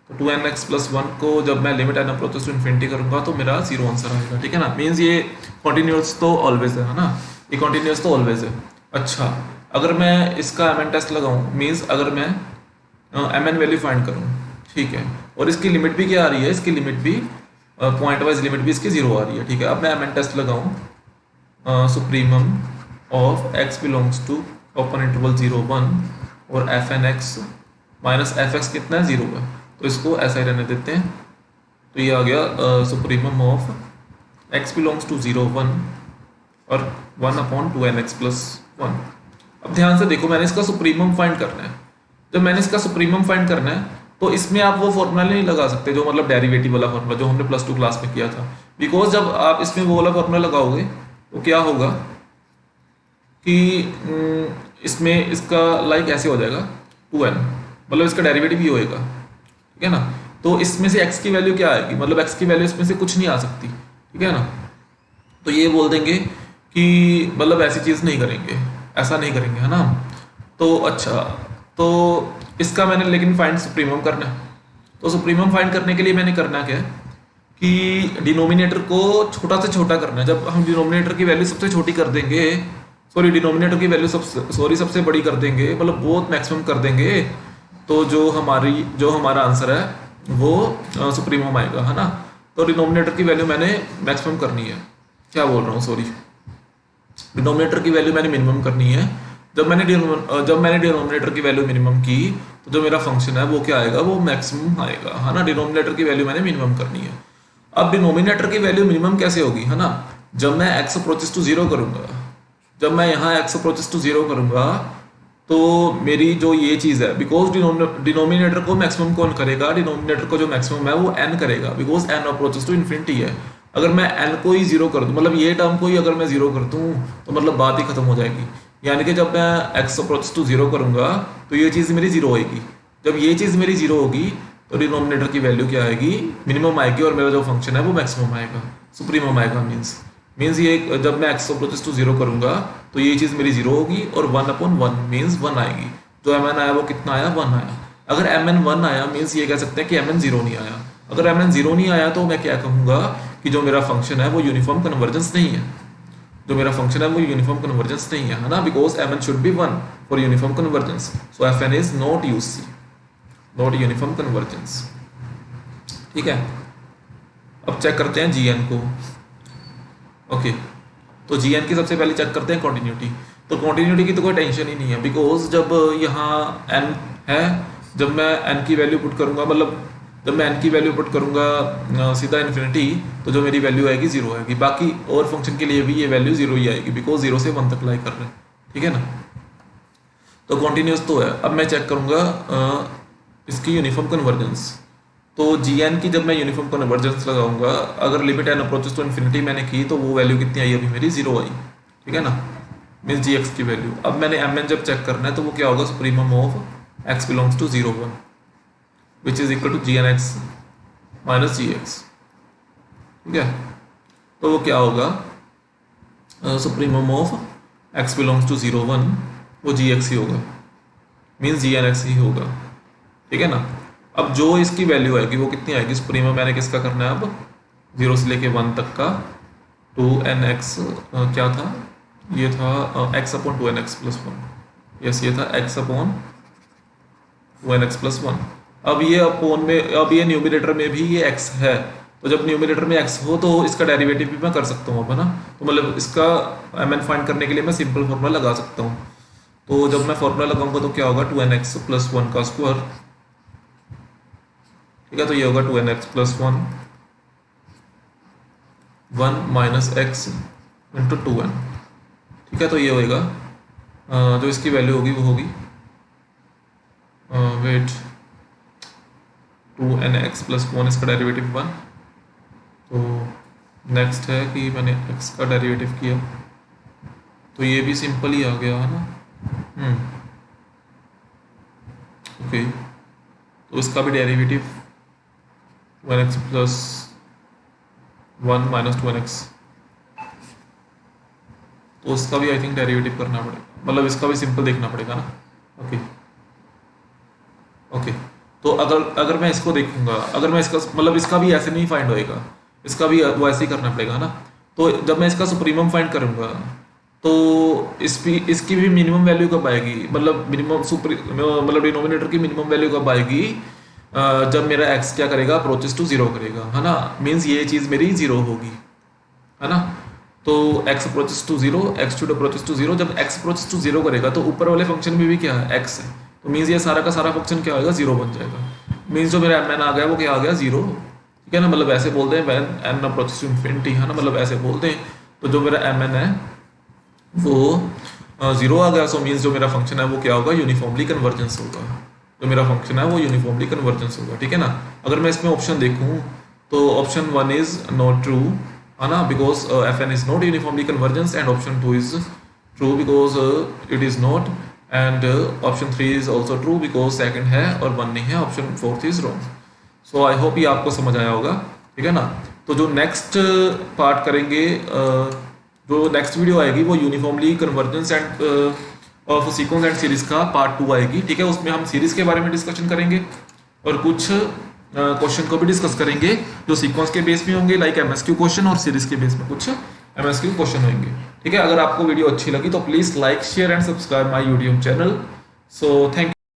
तो 2nx+1 को जब मैं limit n approaches to infinity करूँगा तो मेरा जीरो आंसर आएगा, ठीक है ना। मीन्स ये कॉन्टिन्यूस तो ऑलवेज है ना, ये कॉन्टिन्यूस तो ऑलवेज है। अच्छा, अगर मैं इसका एम एन टेस्ट लगाऊँ मीन्स अगर मैं एम एन वैल्यू फाइंड करूँ, ठीक है, और इसकी लिमिट भी क्या आ रही है, इसकी लिमिट भी पॉइंट वाइज लिमिट भी इसकी जीरो आ रही है, ठीक है। अब मैं एम एन टेस्ट लगाऊँ supremum of x belongs to open interval 0 1 और f N x minus F x कितना है, जीरो है, तो इसको ऐसा ही रहने देते हैं। तो ये आ गया supremum of x belongs to 0 1 और 1/2nx+1। अब ध्यान से देखो, मैंने इसका सुप्रीमम फाइंड करना है। जब मैंने इसका सुप्रीमम फाइंड करना है तो इसमें आप वो फॉर्मूला नहीं लगा सकते जो मतलब डेरिवेटिव वाला फॉर्मूला जो हमने +2 क्लास में किया था, बिकॉज जब आप इसमें वो वाला फॉर्मूला लगाओगे तो क्या होगा कि इसमें इसका लाइक ऐसे हो जाएगा 2n, मतलब इसका डेरिवेटिव ही होएगा, ठीक है ना। तो इसमें से x की वैल्यू क्या आएगी, मतलब x की वैल्यू इसमें से कुछ नहीं आ सकती, ठीक है ना। तो ये बोल देंगे कि मतलब ऐसी चीज़ नहीं करेंगे, ऐसा नहीं करेंगे, है ना। तो अच्छा, तो इसका मैंने लेकिन फाइंड सुप्रीमम करना है। तो सुप्रीमम फाइंड करने के लिए मैंने करना क्या है कि डिनोमिनेटर को छोटा से छोटा करना है। जब हम डिनोमिनेटर की वैल्यू सबसे छोटी कर देंगे, सॉरी डिनोमिनेटर की वैल्यू सबसे बड़ी कर देंगे, मतलब बहुत मैक्सिमम कर देंगे, तो जो हमारा आंसर है वो सुप्रीमम आएगा, है ना। तो डिनोमिनेटर की वैल्यू मैंने मैक्सिमम करनी है, क्या बोल रहा हूँ, सॉरी, डिनोमिनेटर की वैल्यू मैंने मिनिमम करनी है। जब मैंने डिनोमिनेटर की वैल्यू मिनिमम की तो जो मेरा फंक्शन है वो क्या आएगा, वो मैक्सिमम आएगा, है ना। डिनोमिनेटर की वैल्यू मैंने मिनिमम करनी है। अब डिनोमिनेटर की वैल्यू मिनिमम कैसे होगी, है ना, जब मैं x अप्रोचेस टू 0 करूंगा, जब मैं यहाँ x अप्रोचेस टू 0 करूंगा तो मेरी जो ये चीज़ है, बिकॉज डिनोमिनेटर को मैक्सिमम कौन करेगा, डिनोमिनेटर को जो मैक्सिमम है वो n करेगा, because n approaches to infinity है। अगर मैं n को ही 0 कर दूँ, मतलब ये टर्म को ही अगर मैं 0 कर दूँ तो मतलब बात ही खत्म हो जाएगी। यानी कि जब मैं x अप्रोचेस टू 0 करूंगा तो ये चीज़ मेरी 0 होगी। जब ये चीज़ मेरी 0 होगी तो डिनोमिनेटर की वैल्यू क्या आएगी, मिनिमम आएगी, और मेरा जो फंक्शन है वो मैक्सिमम आएगा, सुप्रीमम आएगा। मीन्स ये जब मैं x अप्रोचेस टू 0 करूंगा तो ये चीज़ मेरी 0 होगी और 1/1 मीन्स 1 आएगी। जो mn आया वो कितना आया, 1 आया। अगर mn 1 आया मीन्स ये कह सकते हैं कि mn 0 नहीं आया। अगर mn 0 नहीं आया तो मैं क्या कहूँगा कि जो मेरा फंक्शन है वो यूनिफॉर्म कन्वर्जेंस नहीं है, जो मेरा फंक्शन है वो यूनिफॉर्म कन्वर्जेंस नहीं है ना, because mn should be 1 for uniform convergence. So fn is not UC, not uniform convergence, ठीक है। अब चेक करते हैं gn को। ओके, तो gn की सबसे पहले चेक करते हैं कॉन्टिन्यूटी। तो कॉन्टिन्यूटी की तो कोई टेंशन ही नहीं है, बिकॉज जब यहाँ n है, जब मैं n की वैल्यू पुट करूँगा, मतलब जब मैं n की वैल्यू पुट करूँगा सीधा इन्फिनिटी, तो जो मेरी वैल्यू आएगी 0 आएगी। बाकी और फंक्शन के लिए भी ये वैल्यू 0 ही आएगी, बिकॉज 0 से 1 तक लाई कर रहे हैं, ठीक है ना। तो कॉन्टिन्यूस तो है। अब मैं चेक करूँगा इसकी यूनिफॉर्म कन्वर्जेंस। तो gn की जब मैं यूनिफॉर्म कन्वर्जेंस लगाऊंगा, अगर limit n approaches to infinity मैंने की तो वो वैल्यू कितनी आई, अभी मेरी 0 आई, ठीक है ना, मीन्स gx की वैल्यू। अब मैंने mn जब चेक करना है तो वो क्या होगा, supremum of x belongs to 0 1 which is equal to gnx minus gx, ठीक है। तो वो क्या होगा, supremum of x belongs to 0 1 वो gx ही होगा, मीन्स gnx ही होगा, ठीक है ना। अब जो इसकी वैल्यू आएगी वो कितनी आएगी, सुप्रीमम मैंने किसका करना है, अब 0 से लेके 1 तक का 2nx क्या था, ये था x/2nx+1, यस ये था x/2nx+1। अब ये अपोन में, अब ये न्यूमिनेटर में भी ये x है, तो जब न्यूमिनेटर में x हो तो इसका डेरिवेटिव भी मैं कर सकता हूँ, है ना। तो मतलब इसका mn फाइंड करने के लिए मैं सिंपल फॉर्मूला लगा सकता हूँ। तो जब मैं फॉर्मूला लगाऊंगा तो क्या होगा, 2nx+1 का स्क्वायर, ठीक है। तो ये होगा 2nx+1 1 minus x into 2n, ठीक है। तो ये होएगा जो इसकी वैल्यू होगी वो होगी वेट 2nx प्लस 1 इसका डेरिवेटिव 1। तो नेक्स्ट है कि मैंने x का डेरिवेटिव किया, तो ये भी सिंपल ही आ गया है ना। ओके, तो इसका भी derivative 1x plus 1 minus 2nx, तो उसका भी आई थिंक डेरिवेटिव करना पड़ेगा, मतलब इसका भी सिंपल देखना पड़ेगा ना। ओके ओके, तो अगर मैं इसको देखूंगा, अगर मैं इसका मतलब इसका भी ऐसे नहीं फाइंड होएगा, इसका भी वो ऐसे ही करना पड़ेगा ना। तो जब मैं इसका सुप्रीमम फाइंड करूंगा तो इसकी भी मिनिमम वैल्यू कब आएगी, मतलब मतलब डिनोमिनेटर की मिनिमम वैल्यू कब आएगी, जब मेरा x क्या करेगा, अप्रोचेस टू जीरो करेगा, है ना। मीन्स ये चीज़ मेरी जीरो होगी, है ना। तो x approaches to zero, x should approaches to zero, जब x अप्रोचेस टू जीरो करेगा तो ऊपर वाले फंक्शन में भी क्या है, x है, तो मीन्स ये सारा का सारा फंक्शन क्या होगा, जीरो बन जाएगा। मीन्स जो मेरा mn आ गया वो क्या आ गया, जीरो, ठीक है ना। मतलब ऐसे बोलते हैं when n approaches to infinity, है ना, मतलब ऐसे बोलते हैं। तो जो मेरा mn है वो जीरो आ गया, सो मीन्स जो मेरा फंक्शन है वो क्या होगा, यूनिफॉर्मली कन्वर्जेंस होगा। जो मेरा फंक्शन है वो यूनिफॉर्मली कन्वर्जेंस होगा, ठीक है ना। अगर मैं इसमें ऑप्शन देखूँ तो ऑप्शन 1 इज नॉट ट्रू, है ना, because fn is not uniformly convergence, and option 2 is true because it is not, and option 3 is also true because second है और 1 नहीं है, option 4 is wrong. So I hope ये आपको समझ आया होगा, ठीक है ना। तो जो नेक्स्ट पार्ट करेंगे, जो नेक्स्ट वीडियो आएगी वो uniformly convergence end of sequence and series का पार्ट 2 आएगी, ठीक है। उसमें हम सीरीज के बारे में डिस्कशन करेंगे और कुछ क्वेश्चन को भी डिस्कस करेंगे जो सीक्वेंस के बेस में होंगे, लाइक एमएसक्यू क्वेश्चन, और सीरीज के बेस में कुछ एमएसक्यू क्वेश्चन होंगे, ठीक है। अगर आपको वीडियो अच्छी लगी तो please like share and subscribe my YouTube channel. So thank